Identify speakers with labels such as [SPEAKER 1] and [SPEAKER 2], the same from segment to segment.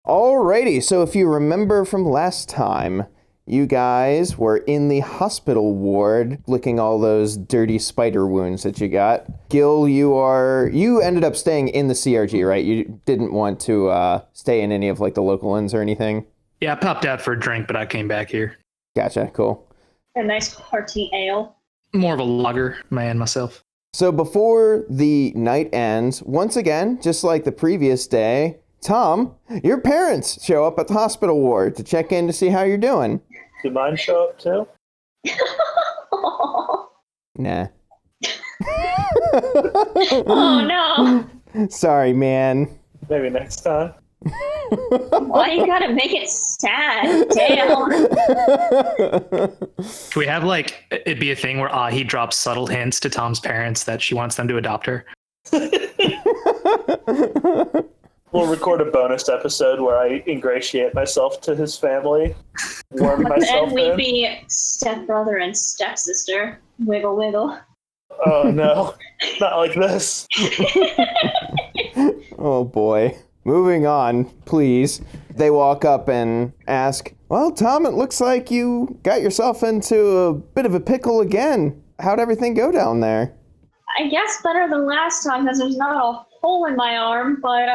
[SPEAKER 1] Alrighty, so if you remember from last time, you guys were in the hospital ward licking all those dirty spider wounds that you got. Gil, you ended up staying in the CRG, right? You didn't want to stay in any of like the local inns or anything?
[SPEAKER 2] Yeah, I popped out for a drink, but I came back here.
[SPEAKER 1] Gotcha, cool.
[SPEAKER 3] A nice hearty ale.
[SPEAKER 2] More of a lager man myself.
[SPEAKER 1] So before the night ends, once again, just like the previous day, Tom, your parents show up at the hospital ward to check in to see how you're doing.
[SPEAKER 4] Do mine show up too?
[SPEAKER 1] Nah.
[SPEAKER 3] Oh no.
[SPEAKER 1] Sorry, man.
[SPEAKER 4] Maybe next time.
[SPEAKER 3] Why you gotta make it sad? Damn.
[SPEAKER 2] Can we have it be a thing where he drops subtle hints to Tom's parents that she wants them to adopt her?
[SPEAKER 4] We'll record a bonus episode where I ingratiate myself to his family, warm myself
[SPEAKER 3] And we'd
[SPEAKER 4] in.
[SPEAKER 3] be stepbrother and stepsister. Wiggle wiggle.
[SPEAKER 4] Oh no, not like this.
[SPEAKER 1] Oh boy. Moving on, please. They walk up and ask, well, Tom, it looks like you got yourself into a bit of a pickle again. How'd everything go down there?
[SPEAKER 3] I guess better than last time because there's not a hole in my arm, but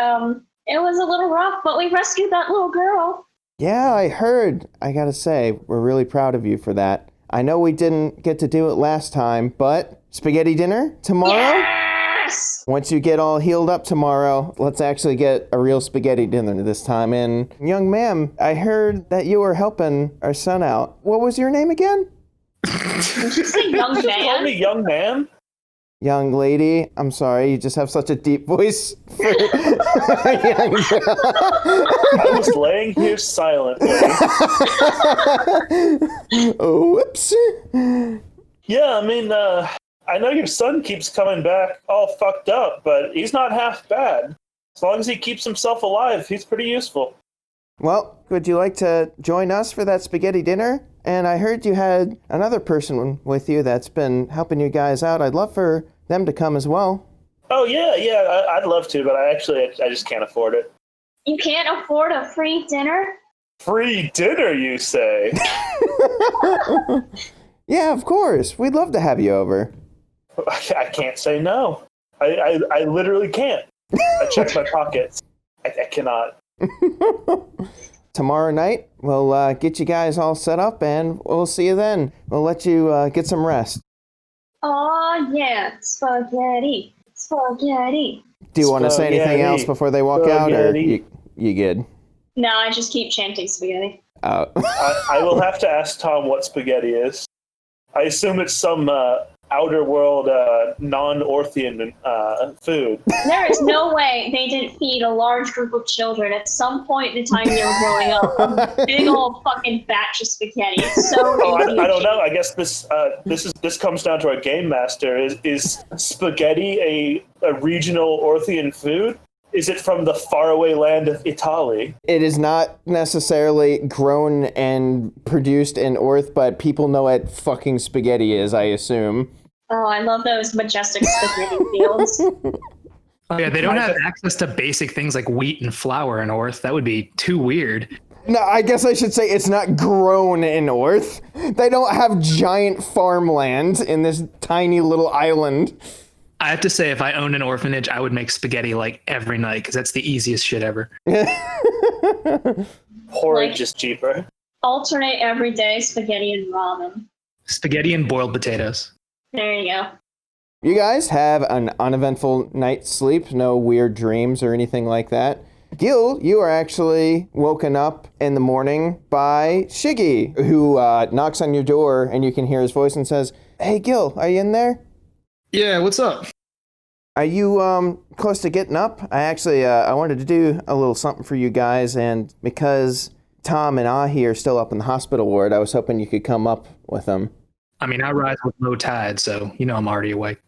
[SPEAKER 3] it was a little rough, but we rescued that little girl.
[SPEAKER 1] Yeah, I heard. I gotta say, we're really proud of you for that. I know we didn't get to do it last time, but spaghetti dinner tomorrow?
[SPEAKER 3] Yes!
[SPEAKER 1] Once you get all healed up tomorrow, let's actually get a real spaghetti dinner this time. And young ma'am, I heard that you were helping our son out. What was your name again?
[SPEAKER 3] Did you say young
[SPEAKER 4] You just called me
[SPEAKER 3] man?
[SPEAKER 4] young man?
[SPEAKER 1] Young lady, I'm sorry, you just have such a deep voice for a young girl.
[SPEAKER 4] I was laying here silently.
[SPEAKER 1] Whoops.
[SPEAKER 4] Yeah, I mean, I know your son keeps coming back all fucked up, but he's not half bad. As long as he keeps himself alive, he's pretty useful.
[SPEAKER 1] Well, would you like to join us for that spaghetti dinner? And I heard you had another person with you that's been helping you guys out. I'd love for them to come as well.
[SPEAKER 4] Oh, yeah, I'd love to, but I just can't afford it.
[SPEAKER 3] You can't afford a free dinner?
[SPEAKER 4] Free dinner, you say?
[SPEAKER 1] Yeah, of course. We'd love to have you over.
[SPEAKER 4] I can't say no. I literally can't. I checked my pockets. I cannot.
[SPEAKER 1] Tomorrow night, we'll get you guys all set up, and we'll see you then. We'll let you get some rest.
[SPEAKER 3] Oh yeah, spaghetti. Spaghetti.
[SPEAKER 1] Do you want to say anything else before they walk out, or you good?
[SPEAKER 3] No, I just keep chanting spaghetti.
[SPEAKER 4] I will have to ask Tom what spaghetti is. I assume it's some outer world non-Orthian food.
[SPEAKER 3] There is no way they didn't feed a large group of children at some point in the time they were growing up a big old fucking batch of spaghetti. It's so easy
[SPEAKER 4] I
[SPEAKER 3] to
[SPEAKER 4] don't
[SPEAKER 3] cheat.
[SPEAKER 4] know. I guess this comes down to our game master. Is spaghetti a regional Orthian food? Is it from the faraway land of Italy?
[SPEAKER 1] It is not necessarily grown and produced in Orth, but people know what fucking spaghetti is, I assume.
[SPEAKER 3] Oh, I love those majestic spaghetti fields.
[SPEAKER 2] Oh, yeah, they don't have access to basic things like wheat and flour in Orth. That would be too weird.
[SPEAKER 1] No, I guess I should say it's not grown in Orth. They don't have giant farmland in this tiny little island.
[SPEAKER 2] I have to say, if I owned an orphanage, I would make spaghetti like every night because that's the easiest shit ever.
[SPEAKER 4] Porridge is cheaper.
[SPEAKER 3] Alternate every day spaghetti and ramen.
[SPEAKER 2] Spaghetti and boiled potatoes.
[SPEAKER 3] There you go.
[SPEAKER 1] You guys have an uneventful night's sleep, no weird dreams or anything like that. Gil, you are actually woken up in the morning by Shiggy, who knocks on your door, and you can hear his voice and says, "Hey, Gil, are you in there?
[SPEAKER 2] Yeah, what's up?
[SPEAKER 1] Are you close to getting up? I wanted to do a little something for you guys, and because Tom and Ahi are still up in the hospital ward, I was hoping you could come up with them."
[SPEAKER 2] I mean, I rise with low tide, so you know I'm already awake.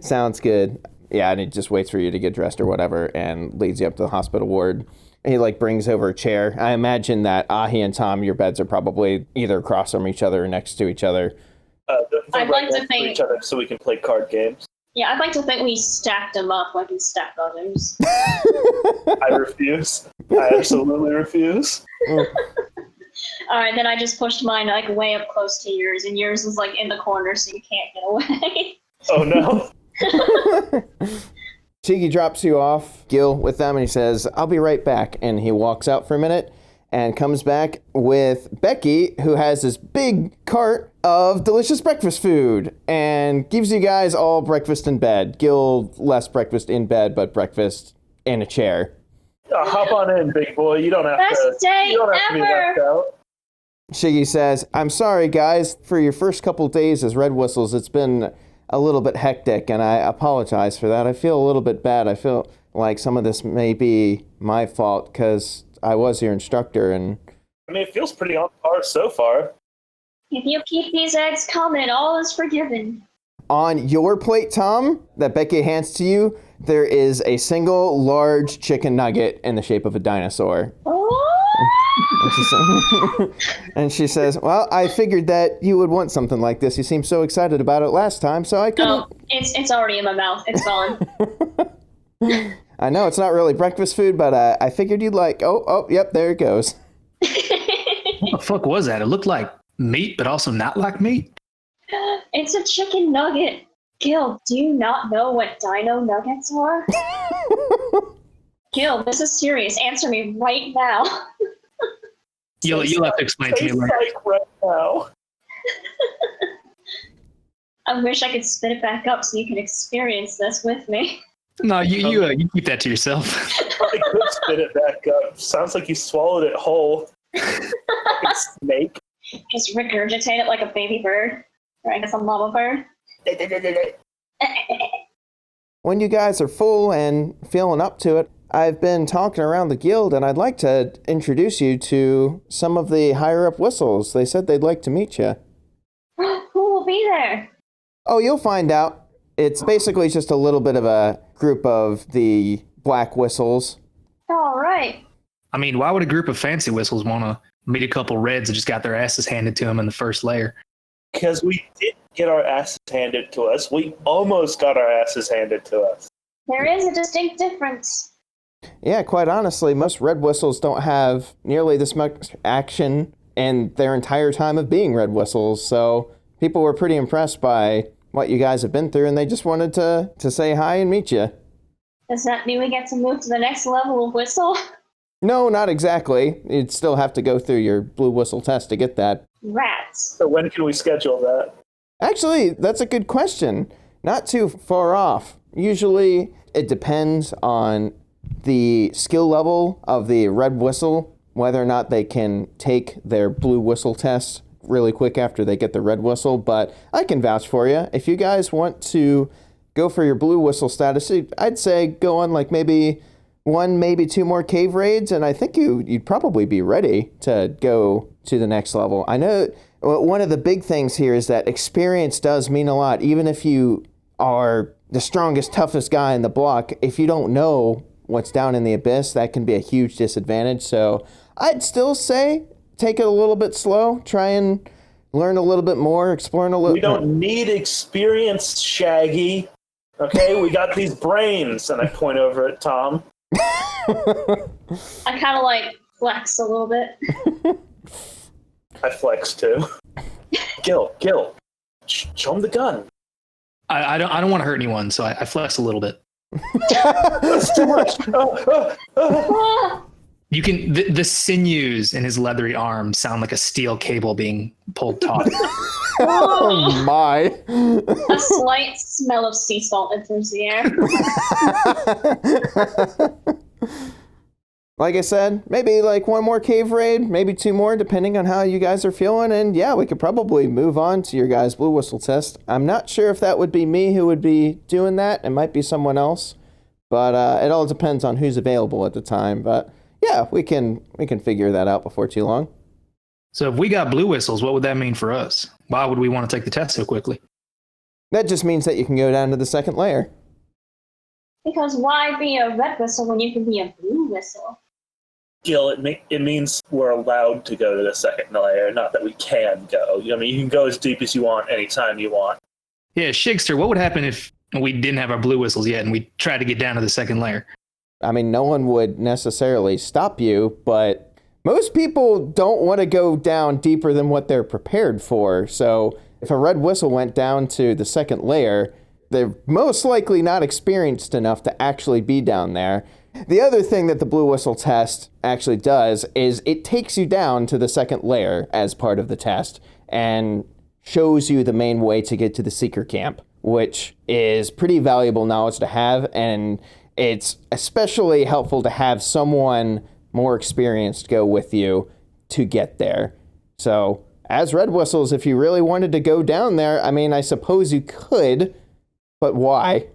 [SPEAKER 1] Sounds good. Yeah, and he just waits for you to get dressed or whatever and leads you up to the hospital ward. He brings over a chair. I imagine that Ahi and Tom, your beds are probably either across from each other or next to each other.
[SPEAKER 3] I'd like to think
[SPEAKER 4] each other so we can play card games.
[SPEAKER 3] Yeah, I'd like to think we stacked them up like in Step Brothers.
[SPEAKER 4] I refuse. I absolutely refuse.
[SPEAKER 3] All right, then I just pushed mine like way up close to yours, and yours is like in the corner, so you can't get away.
[SPEAKER 4] Oh no.
[SPEAKER 1] Cheeky drops you off, Gil, with them, and he says, "I'll be right back." And he walks out for a minute and comes back with Becky, who has this big cart of delicious breakfast food and gives you guys all breakfast in bed. Gil, less breakfast in bed, but breakfast in a chair.
[SPEAKER 4] Hop on in, big boy. You don't have
[SPEAKER 3] Best
[SPEAKER 4] to.
[SPEAKER 3] day
[SPEAKER 4] You don't have to be
[SPEAKER 3] ever.
[SPEAKER 4] left out.
[SPEAKER 1] Shiggy says, "I'm sorry, guys. For your first couple days as Red Whistles, it's been a little bit hectic, and I apologize for that. I feel a little bit bad. I feel like some of this may be my fault because I was your instructor, and
[SPEAKER 4] I mean, it feels pretty on par so far.
[SPEAKER 3] If you keep these eggs coming, all is forgiven.
[SPEAKER 1] on your plate, Tom, that Becky hands to you, there is a single large chicken nugget in the shape of a dinosaur." And she says, "Well, I figured that you would want something like this. You seemed so excited about it last time, so I couldn't."
[SPEAKER 3] Oh, it's already in my mouth. It's gone.
[SPEAKER 1] I know it's not really breakfast food, but I figured you'd like. Oh, yep, there it goes.
[SPEAKER 2] What the fuck was that? It looked like meat, but also not like meat.
[SPEAKER 3] It's a chicken nugget. Gil, do you not know what dino nuggets are? Gil, this is serious. Answer me right now.
[SPEAKER 2] You'll have to explain to me
[SPEAKER 4] Tastes
[SPEAKER 2] later.
[SPEAKER 4] like right now.
[SPEAKER 3] I wish I could spit it back up so you can experience this with me.
[SPEAKER 2] No, you keep that to yourself.
[SPEAKER 4] I could spit it back up. Sounds like you swallowed it whole. Fucking snake.
[SPEAKER 3] Just regurgitate it like a baby bird. Or I guess a mama bird.
[SPEAKER 1] When you guys are full and feeling up to it, I've been talking around the guild, and I'd like to introduce you to some of the higher-up whistles. They said they'd like to meet you.
[SPEAKER 3] Who will be there?
[SPEAKER 1] Oh, you'll find out. It's basically just a little bit of a group of the black whistles.
[SPEAKER 3] All right.
[SPEAKER 2] I mean, why would a group of fancy whistles want to meet a couple reds that just got their asses handed to them in the first layer?
[SPEAKER 4] Because we didn't get our asses handed to us. We almost got our asses handed to us.
[SPEAKER 3] There is a distinct difference.
[SPEAKER 1] Yeah, quite honestly, most red whistles don't have nearly this much action in their entire time of being red whistles, so people were pretty impressed by what you guys have been through, and they just wanted to say hi and meet you.
[SPEAKER 3] Does that mean we get to move to the next level of whistle?
[SPEAKER 1] No, not exactly. You'd still have to go through your blue whistle test to get that.
[SPEAKER 3] Rats.
[SPEAKER 4] So when can we schedule that?
[SPEAKER 1] Actually, that's a good question. Not too far off. Usually, it depends on the skill level of the red whistle, whether or not they can take their blue whistle test really quick after they get the red whistle, but I can vouch for you. If you guys want to go for your blue whistle status, I'd say go on like maybe 1, maybe 2 more cave raids, and I think you'd probably be ready to go to the next level. I know one of the big things here is that experience does mean a lot. Even if you are the strongest, toughest guy in the block, if you don't know what's down in the abyss, that can be a huge disadvantage. So I'd still say take it a little bit slow, try and learn a little bit more, exploring a little.
[SPEAKER 4] We don't need experience, Shaggy. Okay, we got these brains. And I point over at Tom.
[SPEAKER 3] I kind of like flex a little bit.
[SPEAKER 4] I flex too. Gil, show him the gun.
[SPEAKER 2] I don't want to hurt anyone, so I flex a little bit.
[SPEAKER 4] That's too much.
[SPEAKER 3] Ah,
[SPEAKER 2] You can the sinews in his leathery arm sound like a steel cable being pulled taut.
[SPEAKER 1] Oh my.
[SPEAKER 3] a slight smell of sea salt enters the air.
[SPEAKER 1] Like I said, maybe like 1 more cave raid, maybe 2 more, depending on how you guys are feeling. And yeah, we could probably move on to your guys' blue whistle test. I'm not sure if that would be me who would be doing that. It might be someone else, but it all depends on who's available at the time. But yeah, we can figure that out before too long.
[SPEAKER 2] So if we got blue whistles, what would that mean for us? Why would we want to take the test so quickly?
[SPEAKER 1] That just means that you can go down to the second layer.
[SPEAKER 3] Because why be a red whistle when you can be a blue whistle?
[SPEAKER 4] Gil, it means we're allowed to go to the second layer, not that we can go. I mean, you can go as deep as you want, anytime you want.
[SPEAKER 2] Yeah, Shigster, what would happen if we didn't have our blue whistles yet and we tried to get down to the second layer?
[SPEAKER 1] I mean, no one would necessarily stop you, but most people don't want to go down deeper than what they're prepared for. So if a red whistle went down to the second layer, they're most likely not experienced enough to actually be down there. The other thing that the blue whistle test actually does is it takes you down to the second layer as part of the test and shows you the main way to get to the seeker camp, which is pretty valuable knowledge to have, and it's especially helpful to have someone more experienced go with you to get there. So, as red whistles, if you really wanted to go down there, I mean, I suppose you could, but why?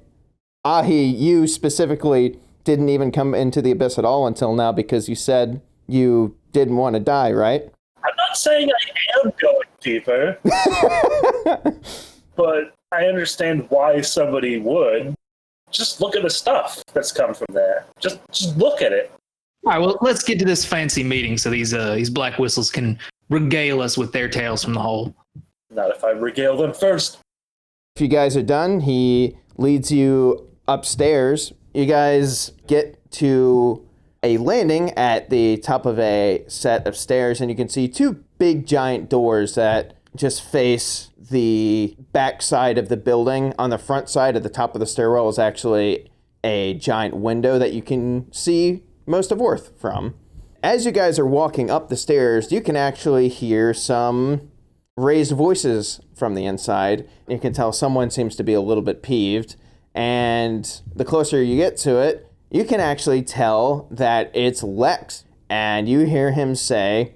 [SPEAKER 1] Ahi, you specifically didn't even come into the abyss at all until now because you said you didn't want to die, right?
[SPEAKER 4] I'm not saying I am going deeper, but I understand why somebody would. Just look at the stuff that's come from there. Just look at it.
[SPEAKER 2] All right, well, let's get to this fancy meeting so these black whistles can regale us with their tales from the hole.
[SPEAKER 4] Not if I regale them first.
[SPEAKER 1] If you guys are done, he leads you upstairs. You guys get to a landing at the top of a set of stairs, and you can see two big giant doors that just face the back side of the building. On the front side at the top of the stairwell is actually a giant window that you can see most of Worth from. As you guys are walking up the stairs, you can actually hear some raised voices from the inside. You can tell someone seems to be a little bit peeved, and the closer you get to it, you can actually tell that it's Lex, and you hear him say,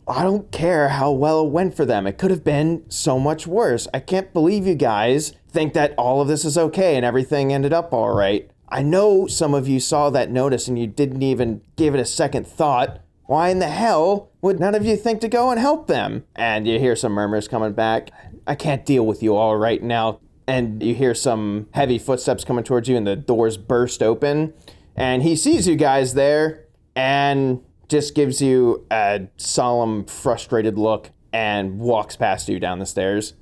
[SPEAKER 1] "I don't care how well it went for them. It could have been so much worse. I can't believe you guys think that all of this is okay and everything ended up all right. I know some of you saw that notice and you didn't even give it a second thought. Why in the hell would none of you think to go and help them?" And you hear some murmurs coming back. "I can't deal with you all right now." And you hear some heavy footsteps coming towards you and the doors burst open. And he sees you guys there and just gives you a solemn, frustrated look and walks past you down the stairs.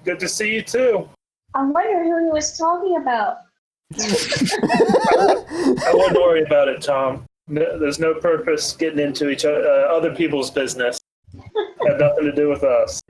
[SPEAKER 4] Good to see you too.
[SPEAKER 3] I wonder who he was talking about.
[SPEAKER 4] I wouldn't worry about it, Tom. No, there's no purpose getting into each other people's business. Had nothing to do with us.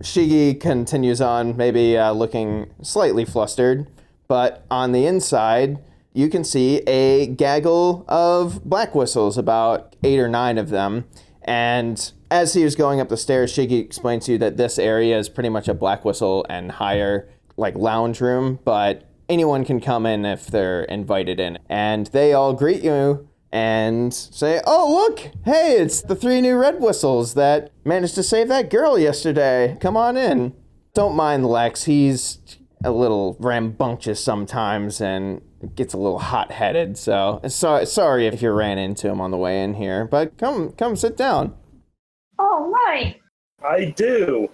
[SPEAKER 1] Shigi continues on, maybe looking slightly flustered, but on the inside, you can see a gaggle of black whistles, about 8 or 9 of them. And as he was going up the stairs, Shigi explains to you that this area is pretty much a black whistle and higher, like, lounge room, but anyone can come in if they're invited in. And they all greet you and say, "Oh, look, hey, it's the 3 new red whistles that managed to save that girl yesterday. Come on in." Don't mind Lex, he's a little rambunctious sometimes and gets a little hot-headed, so sorry if you ran into him on the way in here, but come sit down.
[SPEAKER 3] Oh, right.
[SPEAKER 4] I do.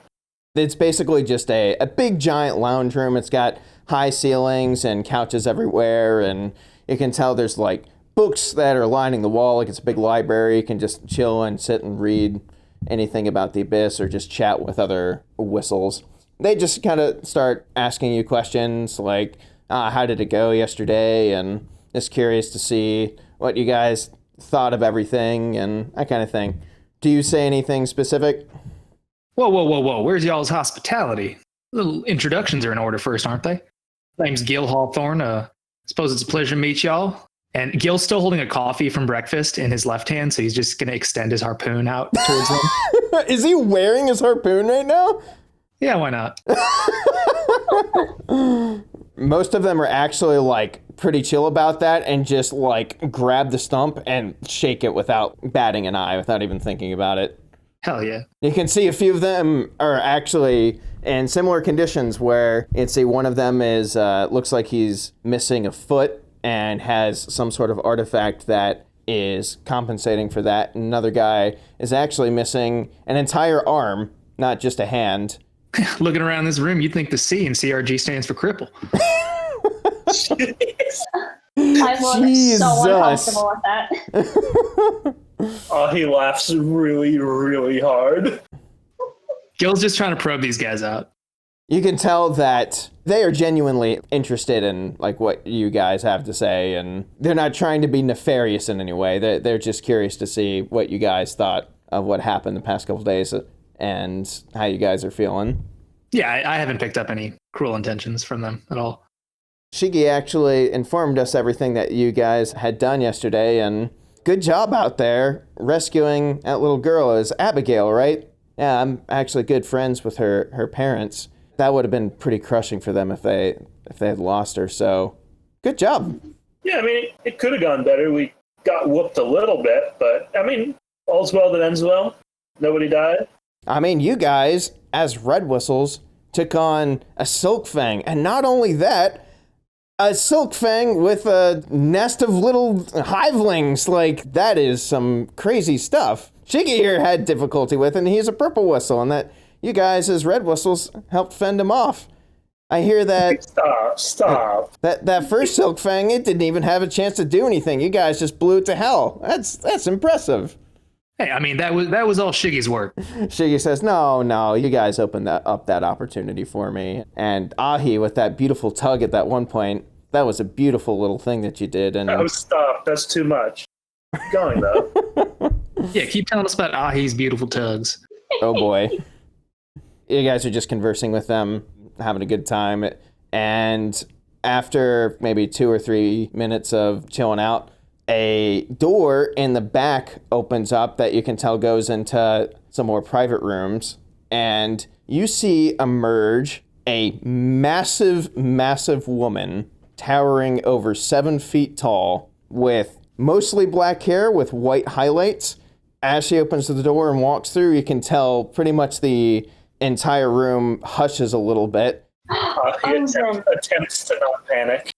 [SPEAKER 1] It's basically just a big giant lounge room. It's got high ceilings and couches everywhere, and you can tell there's like books that are lining the wall, like it's a big library. You can just chill and sit and read anything about the Abyss or just chat with other whistles. They just kind of start asking you questions like, how did it go yesterday? And just curious to see what you guys thought of everything and that kind of thing. Do you say anything specific?
[SPEAKER 2] Whoa. Where's y'all's hospitality? Little introductions are in order first, aren't they? Name's Gil Hawthorne. Suppose it's a pleasure to meet y'all. And Gil's still holding a coffee from breakfast in his left hand, so he's just going to extend his harpoon out towards them.
[SPEAKER 1] Is he wearing his harpoon right now?
[SPEAKER 2] Yeah, why not?
[SPEAKER 1] Most of them are actually like pretty chill about that and just like grab the stump and shake it without batting an eye, without even thinking about it.
[SPEAKER 2] Hell yeah.
[SPEAKER 1] You can see a few of them are actually in similar conditions where one of them is looks like he's missing a foot and has some sort of artifact that is compensating for that. Another guy is actually missing an entire arm, not just a hand.
[SPEAKER 2] Looking around this room, you'd think the C in CRG stands for cripple.
[SPEAKER 3] I was so uncomfortable with that.
[SPEAKER 4] Oh, he laughs really, really hard.
[SPEAKER 2] Gil's just trying to probe these guys out.
[SPEAKER 1] You can tell that they are genuinely interested in like what you guys have to say, and they're not trying to be nefarious in any way. They're just curious to see what you guys thought of what happened the past couple days and how you guys are feeling.
[SPEAKER 2] Yeah, I haven't picked up any cruel intentions from them at all.
[SPEAKER 1] Shigi actually informed us everything that you guys had done yesterday, and good job out there rescuing that little girl. It was Abigail, right? Yeah, I'm actually good friends with her parents. That would have been pretty crushing for them if they had lost her. So, good job.
[SPEAKER 4] Yeah, I mean, it could have gone better. We got whooped a little bit, but I mean, all's well that ends well. Nobody died.
[SPEAKER 1] I mean, you guys, as Red Whistles, took on a Silk Fang, and not only that, a Silk Fang with a nest of little hivelings. Like, that is some crazy stuff. Shiggy here had difficulty with, and he's a Purple Whistle, and that you guys as Red Whistles helped fend him off. I hear that...
[SPEAKER 4] Stop.
[SPEAKER 1] That first Silk Fang, it didn't even have a chance to do anything. You guys just blew it to hell. That's impressive.
[SPEAKER 2] Hey, I mean, that was all Shiggy's work.
[SPEAKER 1] Shiggy says, no, you guys opened up that opportunity for me. And Ahi, with that beautiful tug at that one point, that was a beautiful little thing that you did. And
[SPEAKER 4] Oh, stop. That's too much. Keep going, though.
[SPEAKER 2] Yeah, keep telling us about Ahi's beautiful tugs.
[SPEAKER 1] Oh, boy. You guys are just conversing with them, having a good time. And after maybe 2 or 3 minutes of chilling out, a door in the back opens up that you can tell goes into some more private rooms. And you see emerge a massive, massive woman towering over 7 feet tall with mostly black hair with white highlights. As she opens the door and walks through, you can tell pretty much the entire room hushes a little bit.
[SPEAKER 4] He attempts to not panic.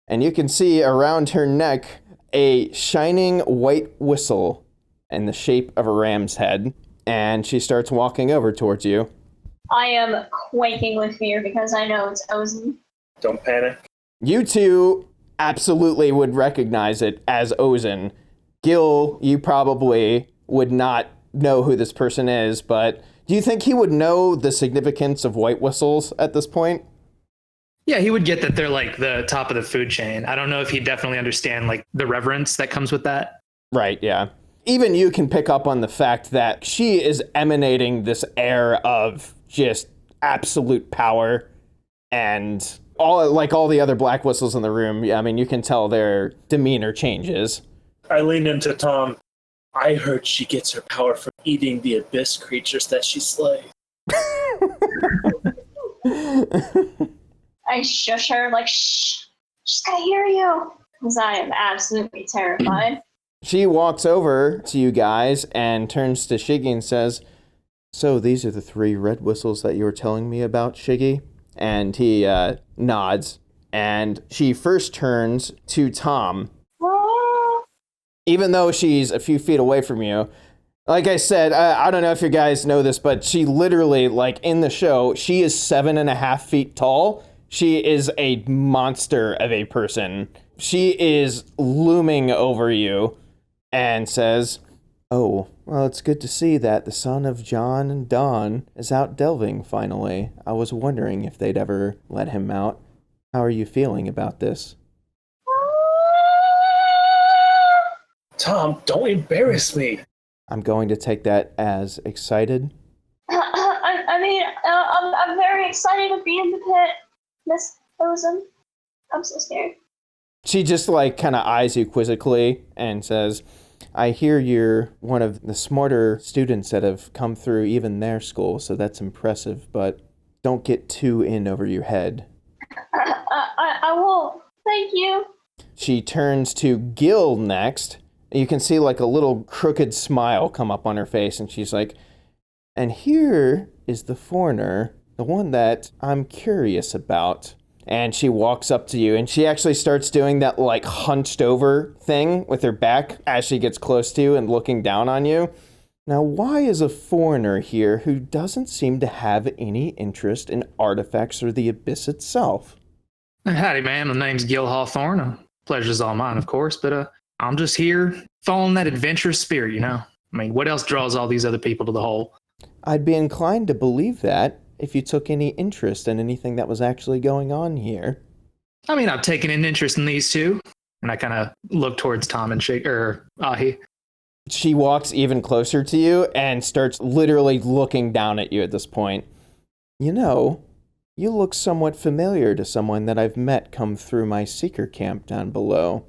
[SPEAKER 1] And you can see around her neck a shining white whistle in the shape of a ram's head. And she starts walking over towards you.
[SPEAKER 3] I am quaking with fear because I know it's Ozen.
[SPEAKER 4] Don't panic.
[SPEAKER 1] You two absolutely would recognize it as Ozen. Gil, you probably would not know who this person is, but do you think he would know the significance of white whistles at this point?
[SPEAKER 2] Yeah, he would get that they're like the top of the food chain. I don't know if he'd definitely understand like the reverence that comes with that.
[SPEAKER 1] Right, yeah. Even you can pick up on the fact that she is emanating this air of just absolute power, and all the other black whistles in the room, I mean, you can tell their demeanor changes.
[SPEAKER 4] I lean into Tom. I heard she gets her power from eating the abyss creatures that she slays.
[SPEAKER 3] I shush her like, shh, she's gonna hear you. Because I am absolutely terrified.
[SPEAKER 1] She walks over to you guys and turns to Shiggy and says, "So these are the 3 red whistles that you were telling me about, Shiggy?" And he nods. And she first turns to Tom. Even though she's a few feet away from you. Like I said, I don't know if you guys know this, but she literally, like in the show, she is 7.5 feet tall. She is a monster of a person. She is looming over you and says, "Oh, well, it's good to see that the son of John and Don is out delving finally. I was wondering if they'd ever let him out. How are you feeling about this?"
[SPEAKER 4] Tom, don't embarrass me.
[SPEAKER 1] I'm going to take that as excited.
[SPEAKER 3] I'm very excited to be in the pit, Miss Ozen. I'm so scared.
[SPEAKER 1] She just kind of eyes you quizzically and says, "I hear you're one of the smarter students that have come through even their school, so that's impressive, but don't get too in over your head."
[SPEAKER 3] I won't. Thank you.
[SPEAKER 1] She turns to Gil next. You can see a little crooked smile come up on her face, and she's like, "And here is the foreigner, the one that I'm curious about." And she walks up to you, and she actually starts doing that hunched over thing with her back as she gets close to you and looking down on you. Now, why is a foreigner here who doesn't seem to have any interest in artifacts or the abyss itself?
[SPEAKER 2] Howdy, man. My name's Gil Hawthorne. Pleasure's all mine, of course, but I'm just here following that adventurous spirit, you know? I mean, what else draws all these other people to the hole?
[SPEAKER 1] I'd be inclined to believe that. if you took any interest in anything that was actually going on here.
[SPEAKER 2] I mean, I've taken an interest in these two. And I kind of look towards Tom and Ahi.
[SPEAKER 1] She walks even closer to you and starts literally looking down at you at this point. You know, you look somewhat familiar to someone that I've met come through my seeker camp down below.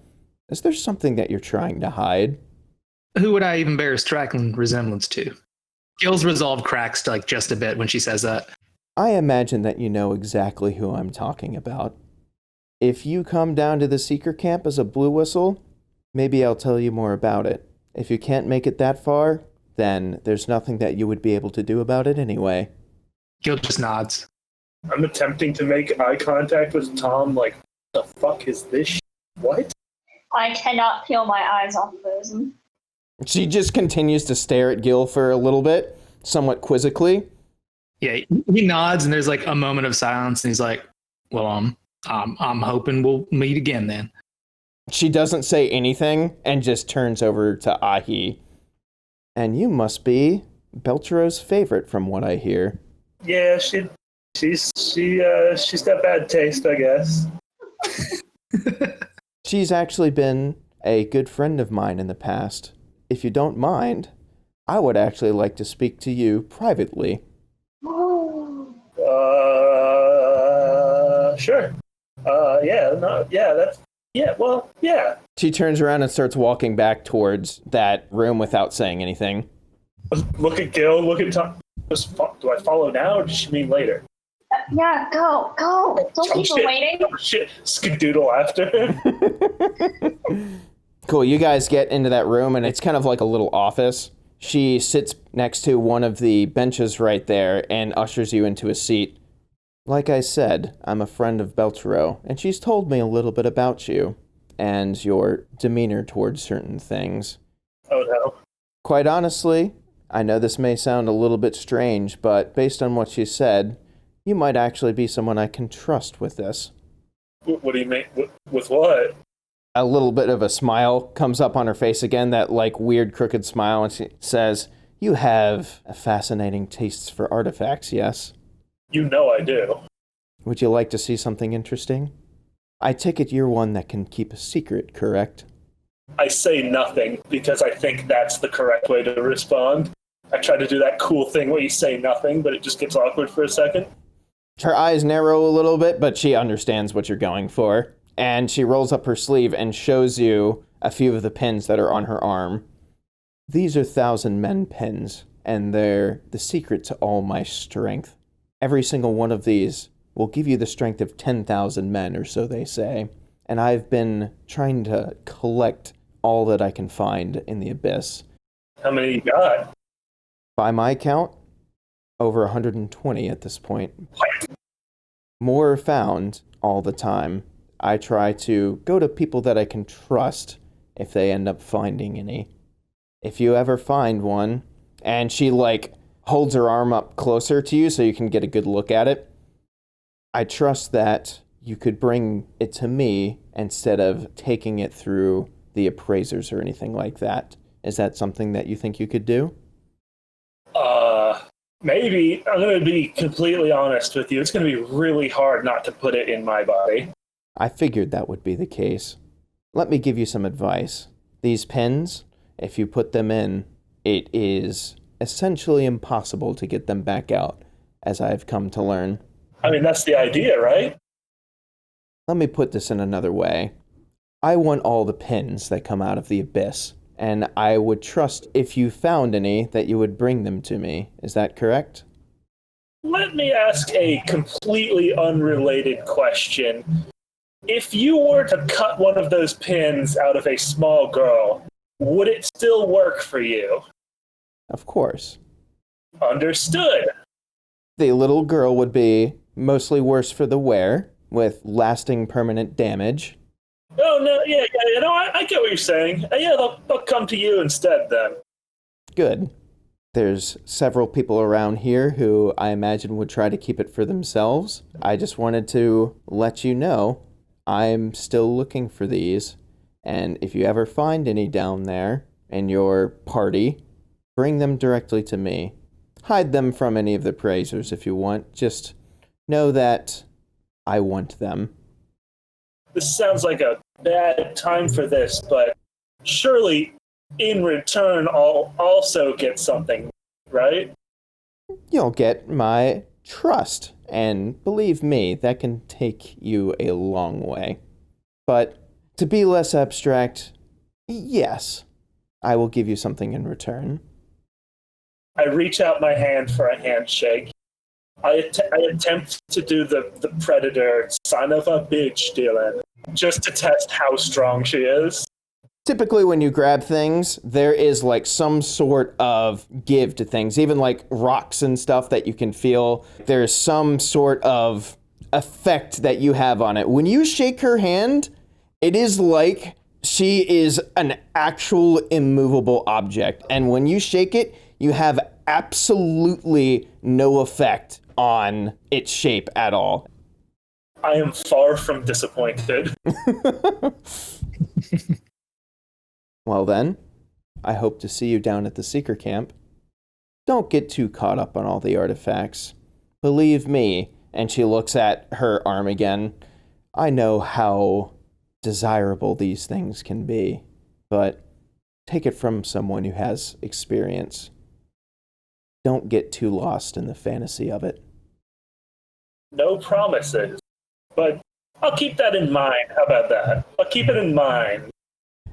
[SPEAKER 1] Is there something that you're trying to hide?
[SPEAKER 2] Who would I even bear a striking resemblance to? Gil's resolve cracks like just a bit when she says that.
[SPEAKER 1] I imagine that you know exactly who I'm talking about. If you come down to the seeker camp as a blue whistle, maybe I'll tell you more about it. If you can't make it that far, then there's nothing that you would be able to do about it anyway.
[SPEAKER 2] Gil just nods.
[SPEAKER 4] I'm attempting to make eye contact with Tom, like, the fuck is this shit? What?
[SPEAKER 3] I cannot peel my eyes off of those.
[SPEAKER 1] She just continues to stare at Gil for a little bit, somewhat quizzically.
[SPEAKER 2] Yeah, he nods and there's like a moment of silence and he's like, well, I'm hoping we'll meet again then.
[SPEAKER 1] She doesn't say anything and just turns over to Ahi. And you must be Belchero's favorite from what I hear.
[SPEAKER 4] Yeah, she's got bad taste, I guess.
[SPEAKER 1] She's actually been a good friend of mine in the past. If you don't mind, I would actually like to speak to you privately.
[SPEAKER 4] Sure. Yeah.
[SPEAKER 1] She turns around and starts walking back towards that room without saying anything.
[SPEAKER 4] Look at Gil, look at Tom. Do I follow now or does she mean later?
[SPEAKER 3] Yeah, go. Don't keep her waiting.
[SPEAKER 4] Oh, shit. Skedoodle after.
[SPEAKER 1] Cool, you guys get into that room and it's kind of like a little office. She sits next to one of the benches right there and ushers you into a seat. Like I said, I'm a friend of Belchero, and she's told me a little bit about you and your demeanor towards certain things.
[SPEAKER 4] Oh no.
[SPEAKER 1] Quite honestly, I know this may sound a little bit strange, but based on what she said, you might actually be someone I can trust with this.
[SPEAKER 4] What do you mean? With what?
[SPEAKER 1] A little bit of a smile comes up on her face again, that like weird crooked smile, and she says, you have fascinating tastes for artifacts, yes?
[SPEAKER 4] You know I do.
[SPEAKER 1] Would you like to see something interesting? I take it you're one that can keep a secret, correct?
[SPEAKER 4] I say nothing because I think that's the correct way to respond. I try to do that cool thing where you say nothing, but it just gets awkward for a second.
[SPEAKER 1] Her eyes narrow a little bit, but she understands what you're going for. And she rolls up her sleeve and shows you a few of the pins that are on her arm. These are 1,000 Men pins, and they're the secret to all my strength. Every single one of these will give you the strength of 10,000 men, or so they say. And I've been trying to collect all that I can find in the Abyss.
[SPEAKER 4] How many you got?
[SPEAKER 1] By my count, over 120 at this point.
[SPEAKER 4] What?
[SPEAKER 1] More are found all the time. I try to go to people that I can trust if they end up finding any. If you ever find one, and she holds her arm up closer to you so you can get a good look at it, I trust that you could bring it to me instead of taking it through the appraisers or anything like that. Is that something that you think you could do?
[SPEAKER 4] Maybe. I'm going to be completely honest with you. It's going to be really hard not to put it in my body.
[SPEAKER 1] I figured that would be the case. Let me give you some advice. These pins, if you put them in, it is essentially impossible to get them back out, as I've come to learn.
[SPEAKER 4] I mean, that's the idea, right?
[SPEAKER 1] Let me put this in another way. I want all the pins that come out of the Abyss, and I would trust if you found any that you would bring them to me. Is that correct?
[SPEAKER 4] Let me ask a completely unrelated question. If you were to cut one of those pins out of a small girl, would it still work for you?
[SPEAKER 1] Of course.
[SPEAKER 4] Understood.
[SPEAKER 1] The little girl would be mostly worse for the wear, with lasting permanent damage.
[SPEAKER 4] Oh, no, yeah, I get what you're saying. Yeah, they'll come to you instead, then.
[SPEAKER 1] Good. There's several people around here who I imagine would try to keep it for themselves. I just wanted to let you know I'm still looking for these, and if you ever find any down there in your party, bring them directly to me. hide them from any of the praisers if you want. Just know that I want them.
[SPEAKER 4] This sounds like a bad time for this, but surely in return I'll also get something, right?
[SPEAKER 1] You'll get my trust, and believe me, that can take you a long way. But to be less abstract, yes, I will give you something in return.
[SPEAKER 4] I reach out my hand for a handshake. I attempt to do the predator son of a bitch Dylan, just to test how strong she is.
[SPEAKER 1] Typically when you grab things, there is like some sort of give to things, even like rocks and stuff that you can feel. There's some sort of effect that you have on it. When you shake her hand, it is like she is an actual immovable object. And when you shake it, you have absolutely no effect on its shape at all.
[SPEAKER 4] I am far from disappointed.
[SPEAKER 1] Well then, I hope to see you down at the Seeker Camp. Don't get too caught up on all the artifacts. Believe me, and she looks at her arm again, I know how desirable these things can be, but take it from someone who has experience. Don't get too lost in the fantasy of it.
[SPEAKER 4] No promises, but I'll keep that in mind. How about that? I'll keep it in mind.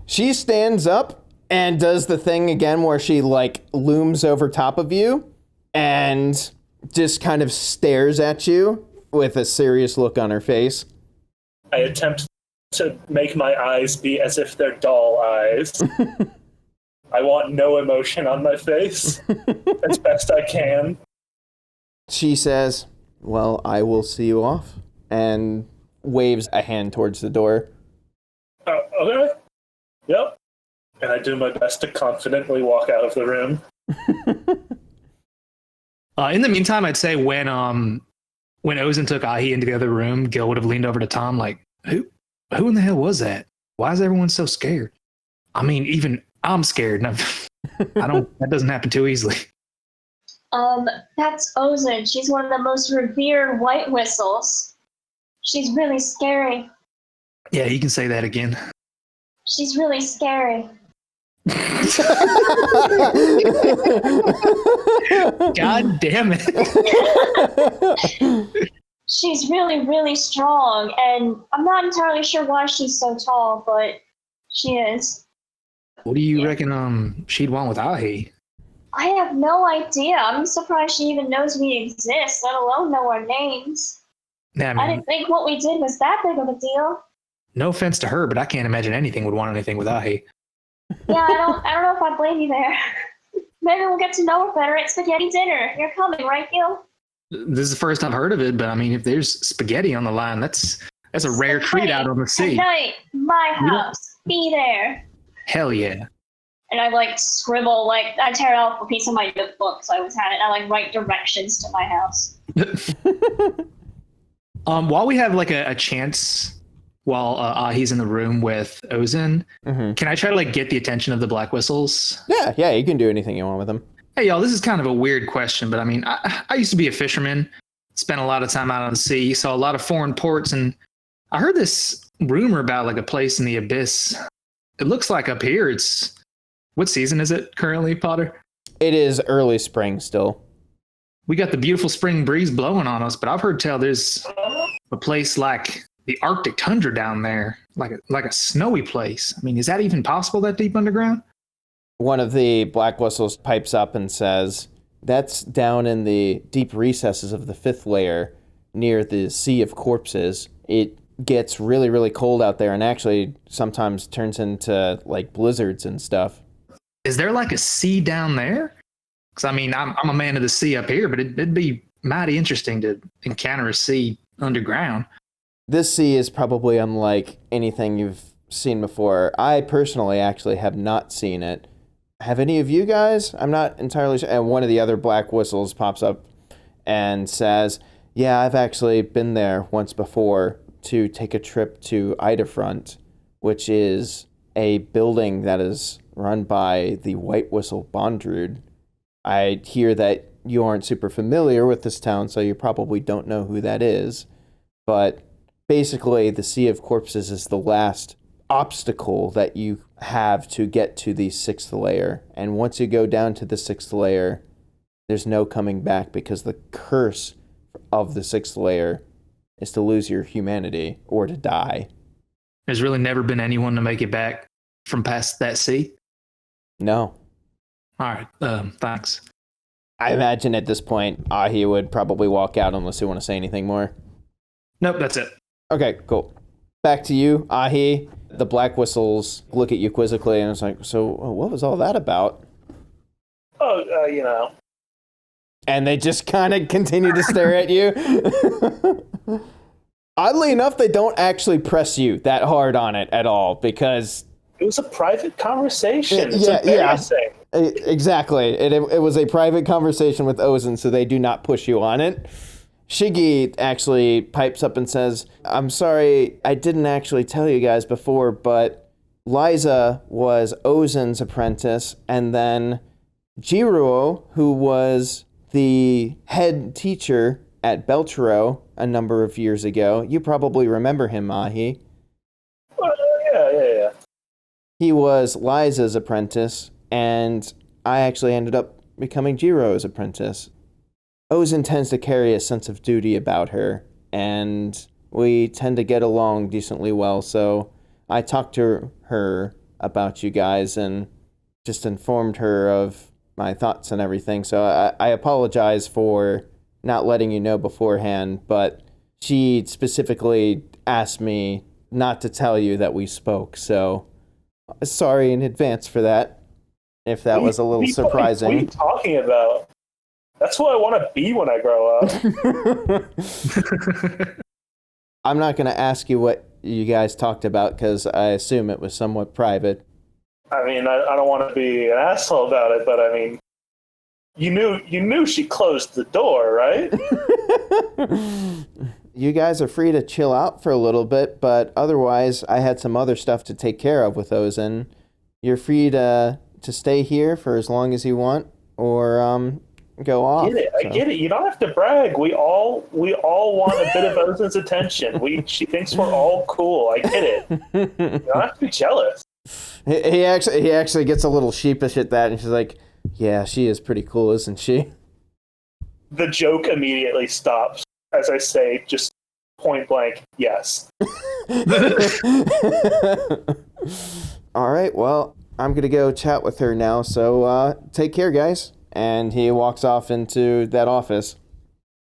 [SPEAKER 1] She stands up and does the thing again where she like looms over top of you and just kind of stares at you with a serious look on her face.
[SPEAKER 4] I attempt to make my eyes be as if they're doll eyes. I want no emotion on my face as best I can.
[SPEAKER 1] She says, well, I will see you off, and waves a hand towards the door.
[SPEAKER 4] Okay. Yep. And I do my best to confidently walk out of the room.
[SPEAKER 2] In the meantime, I'd say when Ozen took Ahi into the other room, Gil would have leaned over to Tom like, who in the hell was that? Why is everyone so scared? I mean, even I'm scared, and that doesn't happen too easily.
[SPEAKER 3] That's Ozen. She's one of the most revered white whistles. She's really scary.
[SPEAKER 2] Yeah, you can say that again.
[SPEAKER 3] She's really scary.
[SPEAKER 2] God damn it.
[SPEAKER 3] She's really, really strong, and I'm not entirely sure why she's so tall, but she is.
[SPEAKER 2] What do you reckon she'd want with Ahi?
[SPEAKER 3] I have no idea. I'm surprised she even knows we exist, let alone know our names.
[SPEAKER 2] Yeah,
[SPEAKER 3] I didn't think what we did was that big of a deal.
[SPEAKER 2] No offense to her, but I can't imagine anything would want anything with Ahi.
[SPEAKER 3] Yeah, I don't know if I blame you there. Maybe we'll get to know her better at spaghetti dinner. You're coming, right, Gil?
[SPEAKER 2] This is the first I've heard of it, but I mean, if there's spaghetti on the line, that's a rare treat out on the sea.
[SPEAKER 3] Tonight, my house. Be there.
[SPEAKER 2] Hell yeah.
[SPEAKER 3] And I like scribble, like I tear off a piece of my notebook, so I always had it. I like write directions to my house.
[SPEAKER 2] While we have like a chance, while Ahi's in the room with Ozen, can I try to like get the attention of the Black Whistles?
[SPEAKER 1] Yeah, you can do anything you want with them.
[SPEAKER 2] Hey y'all, this is kind of a weird question, but I mean, I used to be a fisherman, spent a lot of time out on the sea, saw a lot of foreign ports, and I heard this rumor about like a place in the abyss. It looks like up here what season is it currently, Potter?
[SPEAKER 1] It is early spring still.
[SPEAKER 2] We got the beautiful spring breeze blowing on us, but I've heard tell there's a place like the Arctic tundra down there, like a snowy place. I mean, is that even possible that deep underground?
[SPEAKER 1] One of the Black Whistles pipes up and says, that's down in the deep recesses of the fifth layer near the Sea of Corpses. It gets really, really cold out there and actually sometimes turns into like blizzards and stuff.
[SPEAKER 2] Is there like a sea down there? Because I mean, I'm a man of the sea up here, but it'd be mighty interesting to encounter a sea underground.
[SPEAKER 1] This sea is probably unlike anything you've seen before. I personally actually have not seen it. Have any of you guys? I'm not entirely sure. And one of the other Black Whistles pops up and says, yeah, I've actually been there once before to take a trip to Idafront, which is a building that is run by the White Whistle Bondrude. I hear that you aren't super familiar with this town, so you probably don't know who that is. But basically, the Sea of Corpses is the last obstacle that you have to get to the 6th layer. And once you go down to the 6th layer, there's no coming back, because the curse of the 6th layer is to lose your humanity or to die.
[SPEAKER 2] There's really never been anyone to make it back from past that sea?
[SPEAKER 1] No.
[SPEAKER 2] All right, thanks.
[SPEAKER 1] I imagine at this point, Ahi would probably walk out unless you want to say anything more.
[SPEAKER 2] Nope, that's it.
[SPEAKER 1] Okay, cool. Back to you, Ahi. The Black Whistles look at you quizzically, and it's like, so what was all that about?
[SPEAKER 4] Oh, you know.
[SPEAKER 1] And they just kind of continue to stare at you. Oddly enough, they don't actually press you that hard on it at all, because...
[SPEAKER 4] It was a private conversation. It's
[SPEAKER 1] yeah.
[SPEAKER 4] embarrassing.
[SPEAKER 1] Exactly. It was a private conversation with Ozen, so they do not push you on it. Shiggy actually pipes up and says, I'm sorry, I didn't actually tell you guys before, but Liza was Ozen's apprentice, and then Jiruo, who was the head teacher at Belchero a number of years ago. You probably remember him, Ahi.
[SPEAKER 4] Yeah.
[SPEAKER 1] He was Liza's apprentice, and I actually ended up becoming Jiro's apprentice. Ozen tends to carry a sense of duty about her, and we tend to get along decently well, so I talked to her about you guys and just informed her of my thoughts and everything, so I apologize for not letting you know beforehand, but she specifically asked me not to tell you that we spoke, so sorry in advance for that, if that was a little surprising.
[SPEAKER 4] What are you talking about? That's who I want to be when I grow up.
[SPEAKER 1] I'm not going to ask you what you guys talked about, because I assume it was somewhat private.
[SPEAKER 4] I mean, I don't want to be an asshole about it, but I mean, you knew she closed the door, right?
[SPEAKER 1] You guys are free to chill out for a little bit, but otherwise, I had some other stuff to take care of with Ozen. You're free to stay here for as long as you want, or go off.
[SPEAKER 4] I get it. You don't have to brag. We all want a bit of Ozen's attention. She thinks we're all cool. I get it. You don't have to be jealous.
[SPEAKER 1] He actually gets a little sheepish at that, and she's like, yeah, she is pretty cool, isn't she?
[SPEAKER 4] The joke immediately stops as I say, just point blank, yes.
[SPEAKER 1] All right, well, I'm going to go chat with her now, so take care, guys. And he walks off into that office.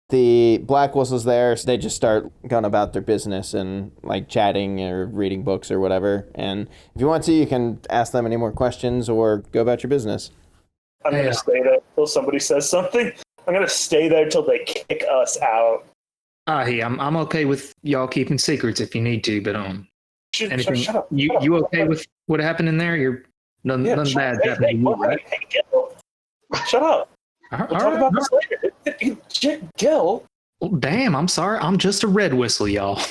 [SPEAKER 1] The Black Whistle's there, so they just start going about their business and like chatting or reading books or whatever. And if you want to, you can ask them any more questions or go about your business.
[SPEAKER 4] I'm going to stay there until somebody says something. I'm going to stay there till they kick us out.
[SPEAKER 2] I'm okay with y'all keeping secrets if you need to, but anything?
[SPEAKER 4] Shut up.
[SPEAKER 2] You okay with what happened in there? You're nothing bad happening to you, right?
[SPEAKER 4] Hey, Gil. Shut up. We'll talk about this later. Gil.
[SPEAKER 2] Well, damn, I'm sorry. I'm just a red whistle, y'all.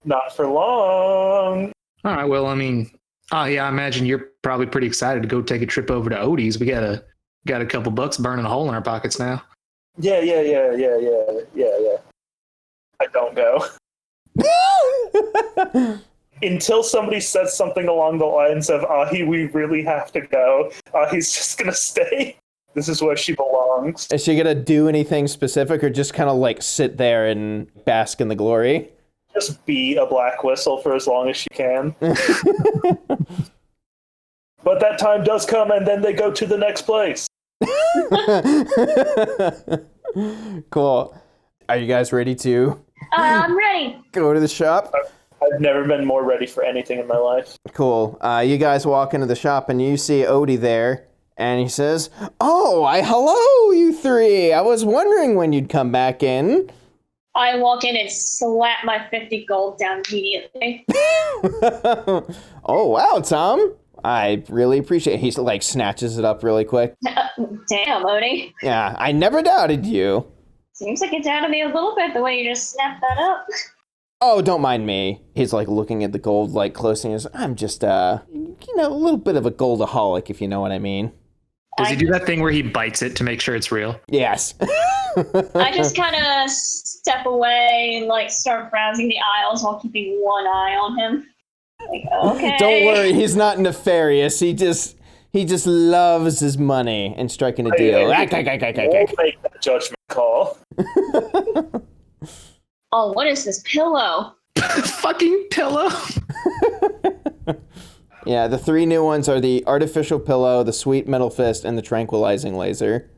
[SPEAKER 4] Not for long.
[SPEAKER 2] All right. Well, I mean, I imagine you're probably pretty excited to go take a trip over to Odie's. We got a couple bucks burning a hole in our pockets now.
[SPEAKER 4] Yeah. I don't go. Until somebody says something along the lines of, Ahi, we really have to go. Ahi's just going to stay. This is where she belongs.
[SPEAKER 1] Is she going to do anything specific or just kind of like sit there and bask in the glory?
[SPEAKER 4] Just be a Black Whistle for as long as she can. But that time does come and then they go to the next place.
[SPEAKER 1] Cool. Are you guys ready to?
[SPEAKER 3] I'm ready.
[SPEAKER 1] Go to the shop?
[SPEAKER 4] I've never been more ready for anything in my life.
[SPEAKER 1] Cool. You guys walk into the shop and you see Odie there, and he says, "Oh, hello, you three. I was wondering when you'd come back in."
[SPEAKER 3] I walk in and slap my 50 gold down immediately.
[SPEAKER 1] Oh, wow, Tom. I really appreciate it. He like snatches it up really quick.
[SPEAKER 3] Damn, Odie.
[SPEAKER 1] Yeah, I never doubted you.
[SPEAKER 3] Seems like it doubted me a little bit the way you just snapped that up.
[SPEAKER 1] Oh, don't mind me. He's like looking at the gold like closely and says, I'm just, a little bit of a goldaholic, if you know what I mean.
[SPEAKER 2] Does he do that thing where he bites it to make sure it's real?
[SPEAKER 1] Yes.
[SPEAKER 3] I just kind of step away and like start browsing the aisles while keeping one eye on him. Like, okay.
[SPEAKER 1] Don't worry, he's not nefarious. He just loves his money and striking a deal.
[SPEAKER 4] We'll make that judgment call.
[SPEAKER 3] Oh, what is this pillow?
[SPEAKER 2] Fucking pillow.
[SPEAKER 1] Yeah, the 3 new ones are the artificial pillow, the sweet metal fist, and the tranquilizing laser.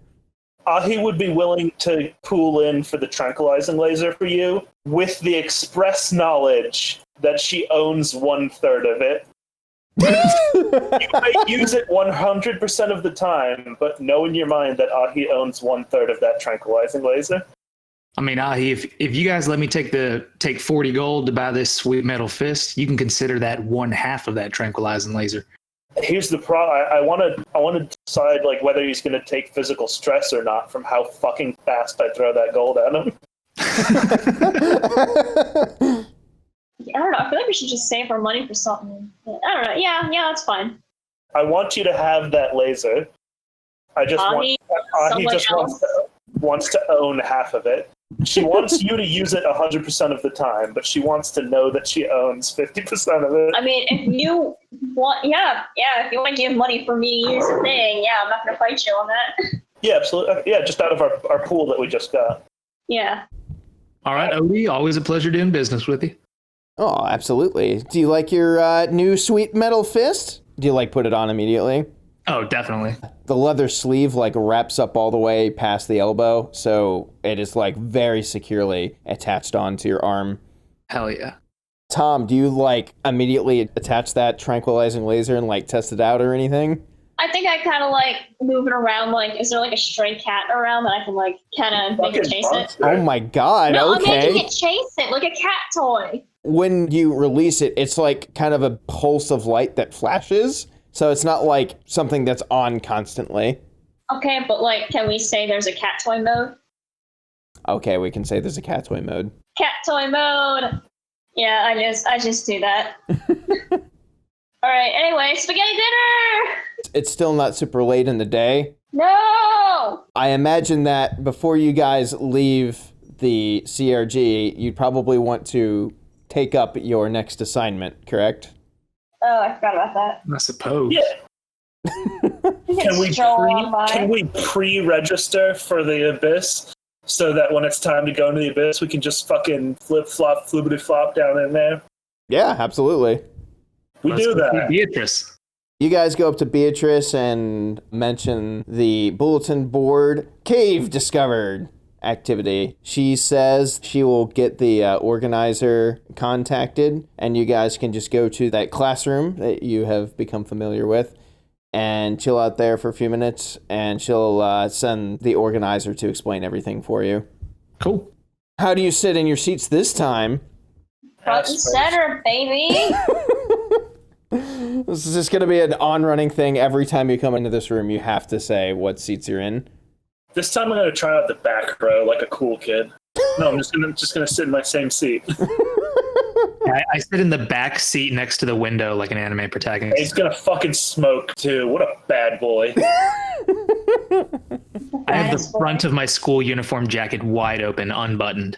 [SPEAKER 4] He would be willing to pool in for the tranquilizing laser for you with the express knowledge that she owns 1/3 of it. You might use it 100% of the time, but know in your mind that Ahi owns 1/3 of that tranquilizing laser.
[SPEAKER 2] I mean, Ahi, if you guys let me take 40 gold to buy this sweet metal fist, you can consider that 1/2 of that tranquilizing laser.
[SPEAKER 4] Here's the problem. I want to decide like whether he's going to take physical stress or not from how fucking fast I throw that gold at him.
[SPEAKER 3] I don't know. I feel like we should just save our money for something. I don't know. Yeah, that's fine.
[SPEAKER 4] I want you to have that laser. I just Ahi just wants to own half of it. She wants you to use it 100% of the time, but she wants to know that she owns 50% of it.
[SPEAKER 3] I mean, if you want, if you want to give money for me to use the thing, I'm not going to fight you on that.
[SPEAKER 4] Yeah, absolutely. Yeah, just out of our pool that we just got.
[SPEAKER 3] Yeah.
[SPEAKER 2] All right, Odie, always a pleasure doing business with you.
[SPEAKER 1] Oh, absolutely. Do you like your new sweet metal fist? Do you put it on immediately?
[SPEAKER 2] Oh, definitely.
[SPEAKER 1] The leather sleeve wraps up all the way past the elbow, so it is very securely attached onto your arm.
[SPEAKER 2] Hell yeah.
[SPEAKER 1] Tom, do you immediately attach that tranquilizing laser and test it out or anything?
[SPEAKER 3] I think I kind of move it around. Is there a stray cat around that I can kind of make it chase it?
[SPEAKER 1] Oh my god,
[SPEAKER 3] no,
[SPEAKER 1] okay.
[SPEAKER 3] I'm making it chase it like a cat toy.
[SPEAKER 1] When you release it, it's kind of a pulse of light that flashes. So it's not something that's on constantly.
[SPEAKER 3] Okay, but can we say there's a cat toy mode?
[SPEAKER 1] Okay, we can say there's a cat toy mode.
[SPEAKER 3] Cat toy mode. Yeah, I just do that. All right. Anyway, spaghetti dinner.
[SPEAKER 1] It's still not super late in the day.
[SPEAKER 3] No.
[SPEAKER 1] I imagine that before you guys leave the CRG, you'd probably want to take up your next assignment, correct?
[SPEAKER 3] Oh, I forgot about that.
[SPEAKER 2] I suppose.
[SPEAKER 4] Yeah. Can we pre-register for the Abyss so that when it's time to go into the Abyss, we can just fucking flip-flop, flippity-flop down in there?
[SPEAKER 1] Yeah, absolutely.
[SPEAKER 4] Let's do that.
[SPEAKER 2] Beatrice.
[SPEAKER 1] You guys go up to Beatrice and mention the bulletin board cave discovered activity. She says she will get the organizer contacted, and you guys can just go to that classroom that you have become familiar with and chill out there for a few minutes, and she'll send the organizer to explain everything for you.
[SPEAKER 2] Cool.
[SPEAKER 1] How do you sit in your seats this time?
[SPEAKER 3] Front and center, baby.
[SPEAKER 1] This is just going to be an on-running thing. Every time you come into this room, you have to say what seats you're in.
[SPEAKER 4] This time I'm going to try out the back row like a cool kid. No, I'm just gonna sit in my same seat.
[SPEAKER 2] I sit in the back seat next to the window like an anime protagonist.
[SPEAKER 4] He's going to fucking smoke, too. What a bad boy.
[SPEAKER 2] I have the front of my school uniform jacket wide open, unbuttoned.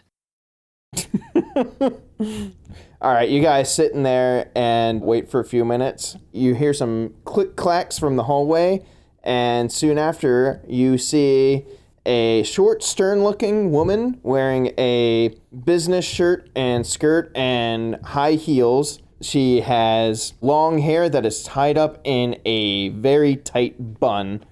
[SPEAKER 1] All right, you guys sit in there and wait for a few minutes. You hear some click-clacks from the hallway, and soon after, you see a short, stern-looking woman wearing a business shirt and skirt and high heels. She has long hair that is tied up in a very tight bun,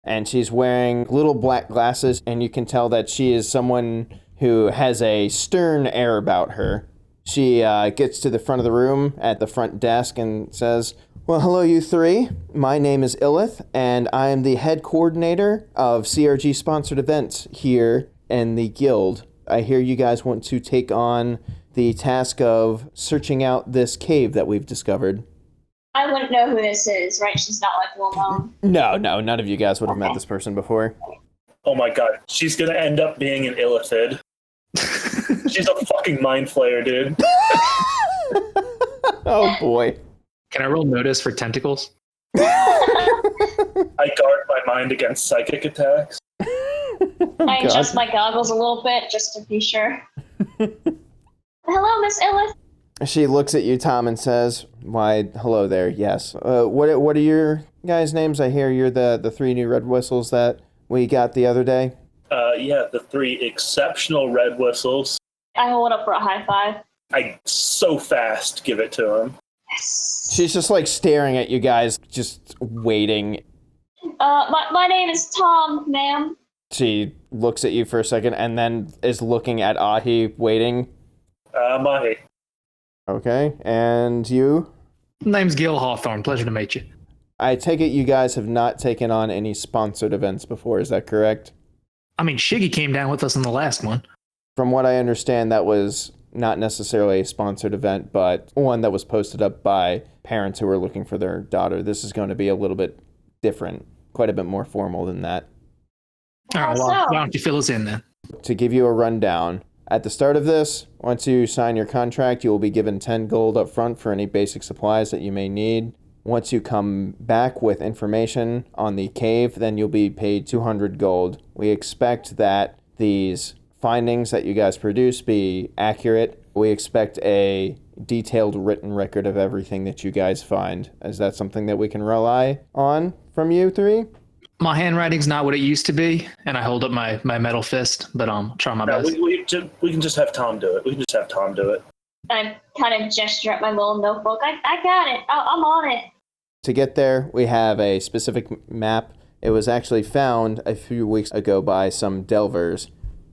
[SPEAKER 1] and she's wearing little black glasses, and you can tell that she is someone who has a stern air about her. She gets to the front of the room at the front desk and says, "Well, hello, you three. My name is Illith, and I am the head coordinator of CRG-sponsored events here in the Guild. I hear you guys want to take on the task of searching out this cave that we've discovered."
[SPEAKER 3] I wouldn't know who this is, right? She's not well known.
[SPEAKER 1] No, none of you guys would have met this person before.
[SPEAKER 4] Oh my god, she's going to end up being an Illithid. She's a fucking mind flayer, dude.
[SPEAKER 1] Oh boy.
[SPEAKER 2] Can I roll notice for tentacles?
[SPEAKER 4] I guard my mind against psychic attacks.
[SPEAKER 3] I adjust my goggles a little bit just to be sure. Hello, Miss Illith.
[SPEAKER 1] She looks at you, Tom, and says, "Why, hello there, yes. What are your guys' names? I hear you're the 3 new red whistles that we got the other day."
[SPEAKER 4] Yeah, the 3 exceptional red whistles.
[SPEAKER 3] I hold up for a high five.
[SPEAKER 4] I so fast give it to him.
[SPEAKER 3] Yes.
[SPEAKER 1] She's just like staring at you guys, just waiting.
[SPEAKER 3] My name is Tom, ma'am.
[SPEAKER 1] She looks at you for a second and then is looking at Ahi, waiting.
[SPEAKER 4] Mahi.
[SPEAKER 1] Okay, and you?
[SPEAKER 2] Name's Gil Hawthorne. Pleasure to meet you.
[SPEAKER 1] I take it you guys have not taken on any sponsored events before, is that correct?
[SPEAKER 2] I mean, Shiggy came down with us in the last one.
[SPEAKER 1] From what I understand, that was not necessarily a sponsored event, but one that was posted up by parents who were looking for their daughter. This is going to be a little bit different, quite a bit more formal than that.
[SPEAKER 2] All right, well, why don't you fill us in then?
[SPEAKER 1] To give you a rundown, at the start of this, once you sign your contract, you will be given 10 gold up front for any basic supplies that you may need. Once you come back with information on the cave, then you'll be paid 200 gold. We expect that these findings that you guys produce be accurate. We expect a detailed written record of everything that you guys find. Is that something that we can rely on from you 3?
[SPEAKER 2] My handwriting's not what it used to be, and I hold up my metal fist, but try my best.
[SPEAKER 4] We can just have Tom do it.
[SPEAKER 3] I kind of gesture at my little notebook. I got it. I'm on it.
[SPEAKER 1] To get there, we have a specific map. It was actually found a few weeks ago by some delvers.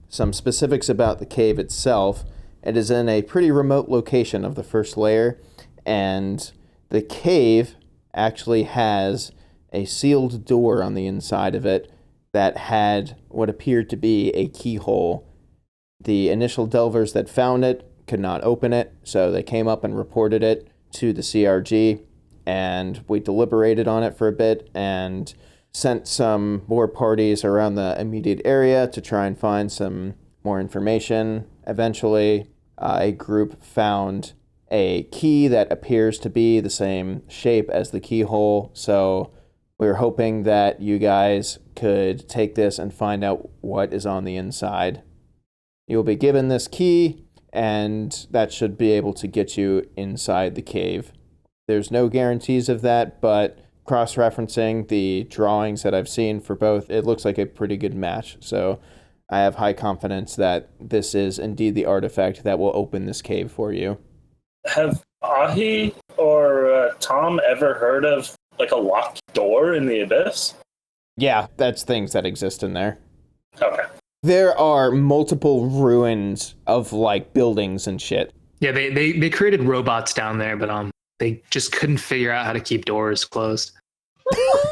[SPEAKER 1] Some specifics about the cave itself. It is in a pretty remote location of the first layer, and the cave actually has a sealed door on the inside of it that had what appeared to be a keyhole. The initial delvers that found it could not open it, so they came up and reported it to the CRG, and we deliberated on it for a bit and sent some more parties around the immediate area to try and find some more information. Eventually, a group found a key that appears to be the same shape as the keyhole, so we were hoping that you guys could take this and find out what is on the inside. You'll be given this key, and that should be able to get you inside the cave. There's no guarantees of that, but cross-referencing the drawings that I've seen for both, it looks like a pretty good match. So I have high confidence that this is indeed the artifact that will open this cave for you.
[SPEAKER 4] Have Ahi or Tom ever heard of like a locked door in the abyss?
[SPEAKER 1] Yeah, that's things that exist in there.
[SPEAKER 4] Okay.
[SPEAKER 1] There are multiple ruins of like buildings and shit.
[SPEAKER 2] Yeah, they created robots down there, but they just couldn't figure out how to keep doors closed.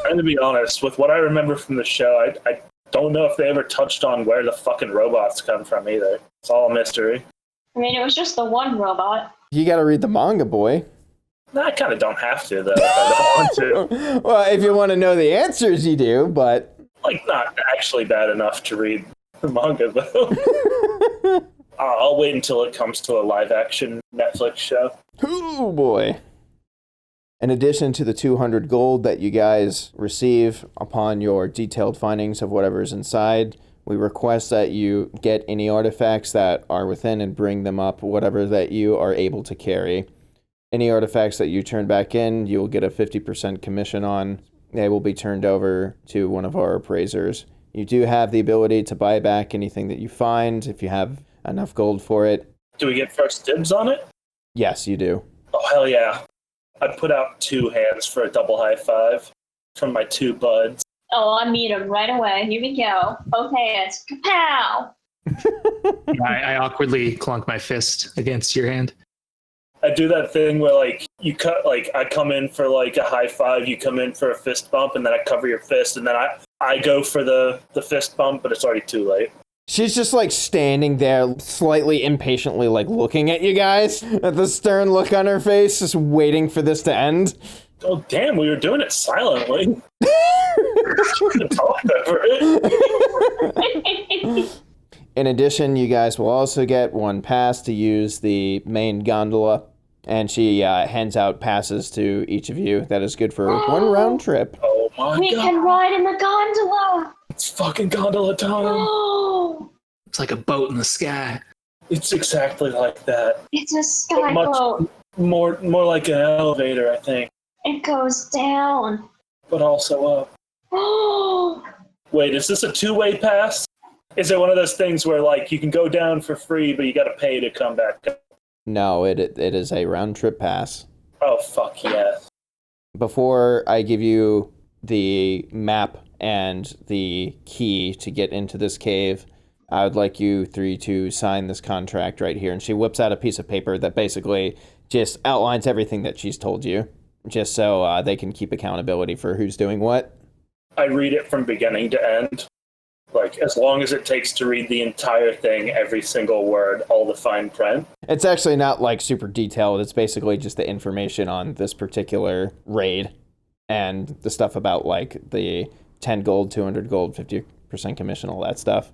[SPEAKER 4] And to be honest, with what I remember from the show, I don't know if they ever touched on where the fucking robots come from either. It's all a mystery.
[SPEAKER 3] I mean, it was just the one robot.
[SPEAKER 1] You gotta read the manga, boy.
[SPEAKER 4] No, I kind of don't have to, though, if I don't want to.
[SPEAKER 1] Well, if you want to know the answers, you do, but...
[SPEAKER 4] Like, not actually bad enough to read the manga, though. I'll wait until it comes to a live-action Netflix show.
[SPEAKER 1] Oh, boy. In addition to the 200 gold that you guys receive upon your detailed findings of whatever's inside, we request that you get any artifacts that are within and bring them up, whatever that you are able to carry. Any artifacts that you turn back in, you will get a 50% commission on. They will be turned over to one of our appraisers. You do have the ability to buy back anything that you find if you have enough gold for it.
[SPEAKER 4] Do we get first dibs on it?
[SPEAKER 1] Yes, you do.
[SPEAKER 4] Oh, hell yeah. I'd put out 2 hands for a double high five from my 2 buds.
[SPEAKER 3] Oh, I meet him right away. Here we go. Both hands. Kapow!
[SPEAKER 2] I awkwardly clunk my fist against your hand.
[SPEAKER 4] I do that thing where, like, I come in for, like, a high five, you come in for a fist bump, and then I cover your fist, and then I go for the fist bump, but it's already too late.
[SPEAKER 1] She's just, like, standing there slightly impatiently, like, looking at you guys, at the stern look on her face, just waiting for this to end.
[SPEAKER 4] Oh, damn, we were doing it silently. Talk over it.
[SPEAKER 1] In addition, you guys will also get 1 pass to use the main gondola, and she hands out passes to each of you. That is good for 1 round trip.
[SPEAKER 4] Oh my
[SPEAKER 3] We
[SPEAKER 4] god.
[SPEAKER 3] can ride in the gondola!
[SPEAKER 4] It's fucking gondola time.
[SPEAKER 3] Oh!
[SPEAKER 2] It's like a boat in the sky.
[SPEAKER 4] It's exactly like that.
[SPEAKER 3] It's a sky
[SPEAKER 4] Much-
[SPEAKER 3] boat.
[SPEAKER 4] More like an elevator, I think.
[SPEAKER 3] It goes down.
[SPEAKER 4] But also up.
[SPEAKER 3] Oh!
[SPEAKER 4] Wait, is this a two-way pass? Is it one of those things where, like, you can go down for free, but you gotta pay to come back up?
[SPEAKER 1] No, it is a round trip pass.
[SPEAKER 4] Oh, fuck yes.
[SPEAKER 1] Before I give you the map and the key to get into this cave, I would like you three to sign this contract right here. And she whips out a piece of paper that basically just outlines everything that she's told you, just so they can keep accountability for who's doing what.
[SPEAKER 4] I read it from beginning to end. Like, as long as it takes to read the entire thing, every single word, all the fine print.
[SPEAKER 1] It's actually not like super detailed. It's basically just the information on this particular raid and the stuff about like the 10 gold, 200 gold, 50% commission, all that stuff.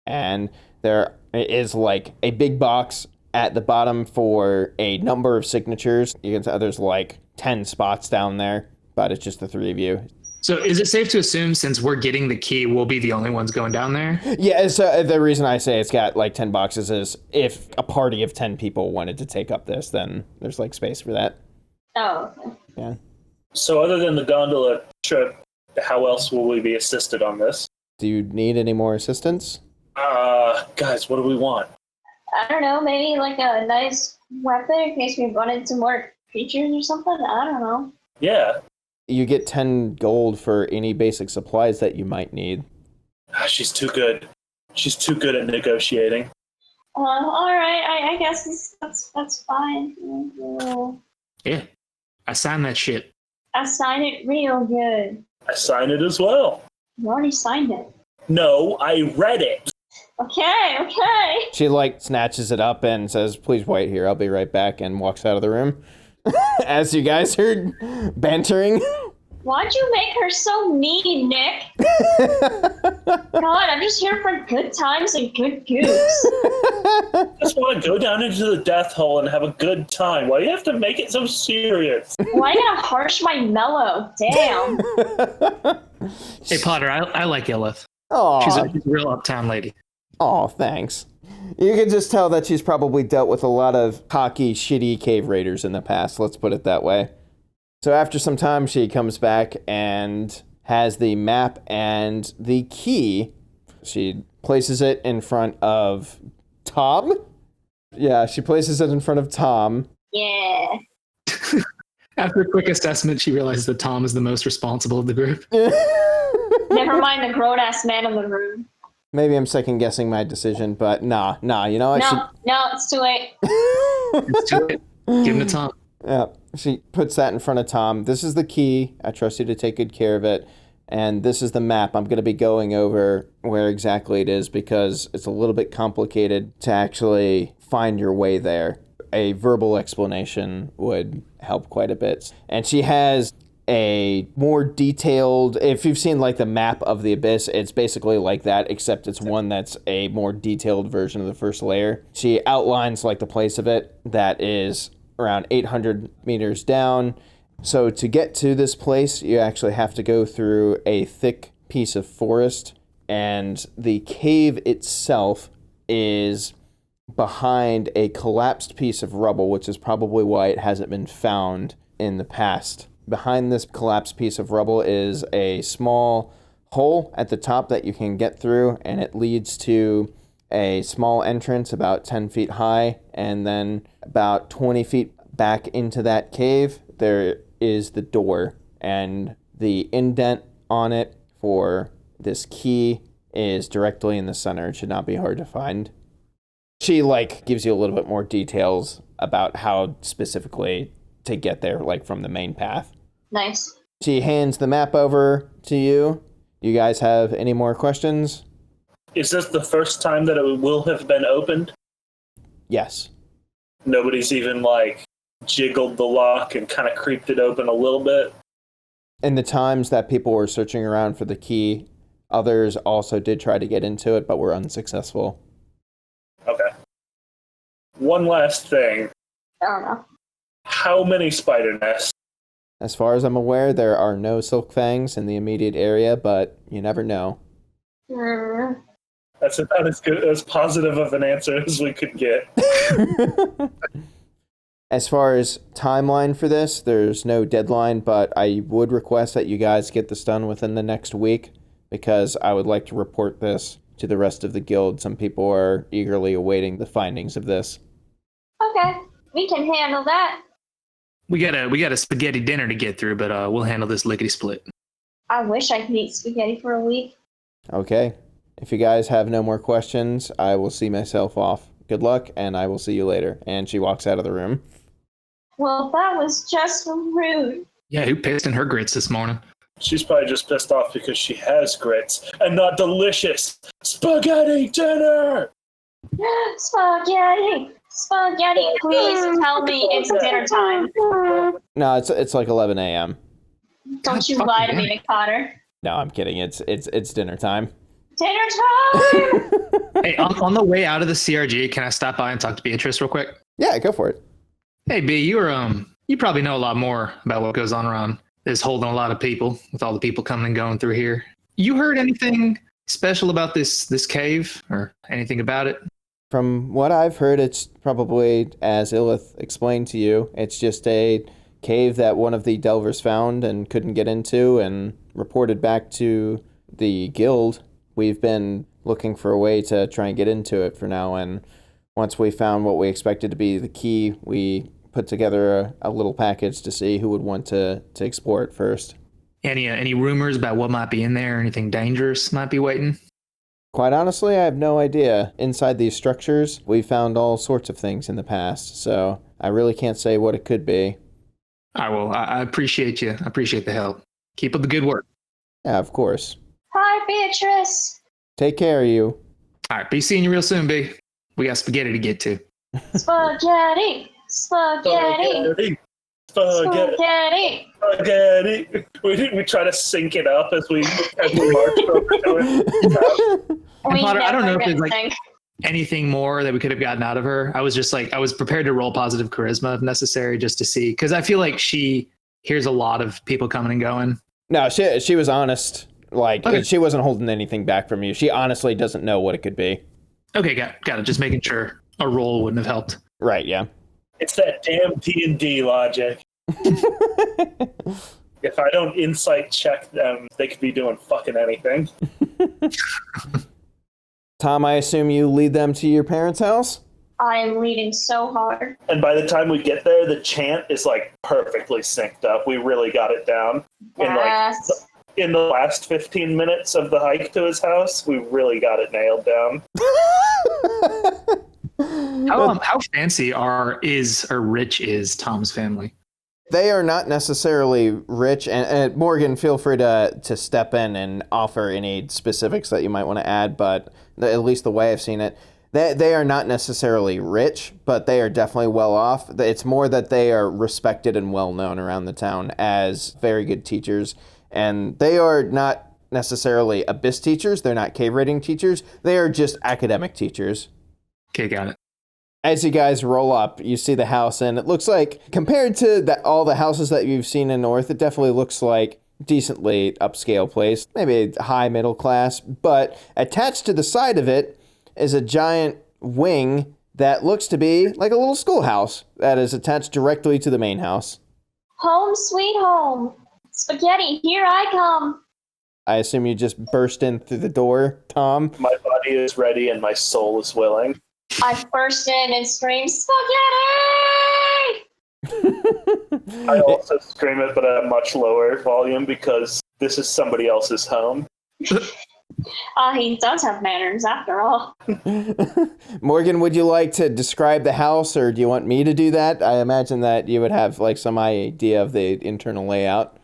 [SPEAKER 1] And there is like a big box at the bottom for a number of signatures. You can tell there's like 10 spots down there, but it's just the three of you.
[SPEAKER 2] So is it safe to assume since we're getting the key, we'll be the only ones going down there?
[SPEAKER 1] Yeah, so the reason I say it's got like 10 boxes is if a party of 10 people wanted to take up this, then there's like space for that.
[SPEAKER 3] Oh, okay.
[SPEAKER 1] Yeah.
[SPEAKER 4] So other than the gondola trip, how else will we be assisted on this?
[SPEAKER 1] Do you need any more assistance?
[SPEAKER 4] Guys, what do we want?
[SPEAKER 3] I don't know, maybe like a nice weapon in case we run into more creatures or something? I don't know.
[SPEAKER 4] Yeah.
[SPEAKER 1] You get 10 gold for any basic supplies that you might need.
[SPEAKER 4] She's too good. She's too good at negotiating.
[SPEAKER 3] Alright, I guess that's fine.
[SPEAKER 2] Yeah. I signed that shit.
[SPEAKER 3] I signed it real good.
[SPEAKER 4] I sign it as well.
[SPEAKER 3] You already signed it.
[SPEAKER 4] No, I read it.
[SPEAKER 3] Okay.
[SPEAKER 1] She like snatches it up and says, "Please wait here, I'll be right back," and walks out of the room. As you guys are bantering.
[SPEAKER 3] Why'd you make her so mean, Nick? God, I'm just here for good times and good goose.
[SPEAKER 4] I just want to go down into the death hole and have a good time. Why do you have to make it so serious?
[SPEAKER 3] Why you gotta harsh my mellow? Damn.
[SPEAKER 2] Hey, Potter, I like Illith.
[SPEAKER 1] Oh,
[SPEAKER 2] She's a real uptown lady.
[SPEAKER 1] oh, thanks. You can just tell that she's probably dealt with a lot of cocky, shitty cave raiders in the past, let's put it that way. So after some time, she comes back and has the map and the key. She places it in front of Tom. Yeah, she places it in front of Tom.
[SPEAKER 3] Yeah.
[SPEAKER 2] After a quick assessment, she realizes that Tom is the most responsible of the group.
[SPEAKER 3] Never mind the grown-ass man in the room.
[SPEAKER 1] Maybe I'm second guessing my decision, but nah, you know,
[SPEAKER 3] No, it's too late.
[SPEAKER 2] It's too late. Give him to Tom.
[SPEAKER 1] Yeah, she puts that in front of Tom. This is the key. I trust you to take good care of it. And this is the map. I'm going to be going over where exactly it is because it's a little bit complicated to actually find your way there. A verbal explanation would help quite a bit. And she has a more detailed, if you've seen like the map of the abyss, it's basically like that, except it's one that's a more detailed version of the first layer. She outlines like the place of it that is around 800 meters down. So to get to this place, you actually have to go through a thick piece of forest, and the cave itself is behind a collapsed piece of rubble, which is probably why it hasn't been found in the past. Behind this collapsed piece of rubble is a small hole at the top that you can get through, and it leads to a small entrance about 10 feet high, and then about 20 feet back into that cave, there is the door, and the indent on it for this key is directly in the center. It should not be hard to find. She like gives you a little bit more details about how specifically to get there, like from the main path.
[SPEAKER 3] Nice.
[SPEAKER 1] She hands the map over to you. You guys have any more questions?
[SPEAKER 4] Is this the first time that it will have been opened?
[SPEAKER 1] Yes.
[SPEAKER 4] Nobody's even like jiggled the lock and kind of creeped it open a little bit?
[SPEAKER 1] In the times that people were searching around for the key, others also did try to get into it, but were unsuccessful.
[SPEAKER 4] Okay. One last thing.
[SPEAKER 3] I don't know.
[SPEAKER 4] How many spider nests
[SPEAKER 1] As far as I'm aware, there are no silk fangs in the immediate area, but you never know.
[SPEAKER 4] That's about as good, as positive of an answer as we could get.
[SPEAKER 1] As far as timeline for this, there's no deadline, but I would request that you guys get this done within the next week, because I would like to report this to the rest of the guild. Some people are eagerly awaiting the findings of this.
[SPEAKER 3] Okay, we can handle that.
[SPEAKER 2] We got a spaghetti dinner to get through, but we'll handle this lickety split.
[SPEAKER 3] I wish I could eat spaghetti for a week.
[SPEAKER 1] Okay. If you guys have no more questions, I will see myself off. Good luck, and I will see you later. And she walks out of the room.
[SPEAKER 3] Well, that was just rude.
[SPEAKER 2] Yeah, who pissed in her grits this morning?
[SPEAKER 4] She's probably just pissed off because she has grits and not delicious spaghetti dinner.
[SPEAKER 3] Spaghetti! Spaghetti, please tell me it's dinner time.
[SPEAKER 1] No, it's like 11 a.m.
[SPEAKER 3] Don't you lie to me, McPotter.
[SPEAKER 1] No, I'm kidding. It's dinner time.
[SPEAKER 3] Dinner time!
[SPEAKER 2] Hey, on the way out of the CRG, can I stop by and talk to Beatrice real quick?
[SPEAKER 1] Yeah, go for it.
[SPEAKER 2] Hey, B, you probably know a lot more about what goes on around this holding a lot of people, with all the people coming and going through here. You heard anything special about this cave or anything about it?
[SPEAKER 1] From what I've heard, it's probably, as Illith explained to you, it's just a cave that one of the delvers found and couldn't get into and reported back to the guild. We've been looking for a way to try and get into it for now, and once we found what we expected to be the key, we put together a little package to see who would want to explore it first.
[SPEAKER 2] Any rumors about what might be in there? Anything dangerous might be waiting?
[SPEAKER 1] Quite honestly, I have no idea. Inside these structures, we found all sorts of things in the past, so I really can't say what it could be.
[SPEAKER 2] I appreciate you. I appreciate the help. Keep up the good work.
[SPEAKER 1] Yeah, of course.
[SPEAKER 3] Hi, Beatrice.
[SPEAKER 1] Take care of you.
[SPEAKER 2] All right, be seeing you real soon, B. We got spaghetti to get to.
[SPEAKER 3] Spaghetti! Spaghetti!
[SPEAKER 4] Spaghetti!
[SPEAKER 3] Spaghetti!
[SPEAKER 4] Spaghetti! We try to sync it up as we march over to it.
[SPEAKER 3] We
[SPEAKER 2] Potter, I don't know if
[SPEAKER 3] never
[SPEAKER 2] there's
[SPEAKER 3] think.
[SPEAKER 2] anything more that we could have gotten out of her. I was prepared to roll positive charisma if necessary, just to see, because I feel like she hears a lot of people coming and going.
[SPEAKER 1] No, she was honest. Like,
[SPEAKER 2] Okay.
[SPEAKER 1] She wasn't holding anything back from you. She honestly doesn't know what it could be.
[SPEAKER 2] Okay, got it. Just making sure a roll wouldn't have helped.
[SPEAKER 1] Right, yeah.
[SPEAKER 4] It's that damn D&D logic. If I don't insight check them, they could be doing fucking anything.
[SPEAKER 1] Tom, I assume you lead them to your parents' house?
[SPEAKER 3] I am leading so hard.
[SPEAKER 4] And by the time we get there, the chant is like perfectly synced up. We really got it down.
[SPEAKER 3] Yes.
[SPEAKER 4] In the last 15 minutes of the hike to his house, we really got it nailed down.
[SPEAKER 2] How fancy is rich is Tom's family?
[SPEAKER 1] They are not necessarily rich, and Morgan, feel free to step in and offer any specifics that you might want to add, but at least the way I've seen it, they are not necessarily rich, but they are definitely well off. It's more that they are respected and well known around the town as very good teachers, and they are not necessarily abyss teachers, they're not cave rating teachers, they are just academic teachers.
[SPEAKER 2] Okay, got it.
[SPEAKER 1] As you guys roll up, you see the house, and it looks like, compared to all the houses that you've seen in North, it definitely looks like decently upscale place, maybe high middle class, but attached to the side of it is a giant wing that looks to be like a little schoolhouse that is attached directly to the main house.
[SPEAKER 3] Home sweet home. Spaghetti, here I come.
[SPEAKER 1] I assume you just burst in through the door, Tom.
[SPEAKER 4] My body is ready and my soul is willing.
[SPEAKER 3] I burst in and scream, Spaghetti!
[SPEAKER 4] I also scream it, but at a much lower volume because this is somebody else's home.
[SPEAKER 3] He does have manners after all.
[SPEAKER 1] Morgan, would you like to describe the house, or do you want me to do that? I imagine that you would have like some idea of the internal layout.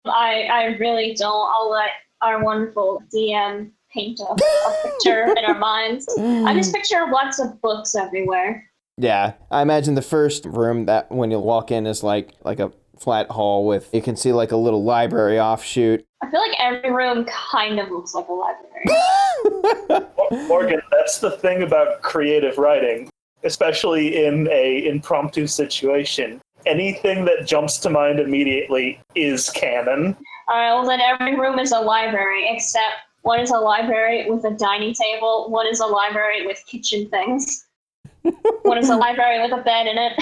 [SPEAKER 3] I really don't. I'll let our wonderful DM paint a picture in our minds. I just picture lots of books everywhere.
[SPEAKER 1] Yeah, I imagine the first room that when you walk in is like a flat hall with, you can see like a little library offshoot.
[SPEAKER 3] I feel like every room kind of looks like a library.
[SPEAKER 4] Morgan, that's the thing about creative writing, especially in a impromptu situation. anything that jumps to mind immediately is canon.
[SPEAKER 3] Alright, well then every room is a library, except one is a library with a dining table, one is a library with kitchen things, one is a library with a bed in it.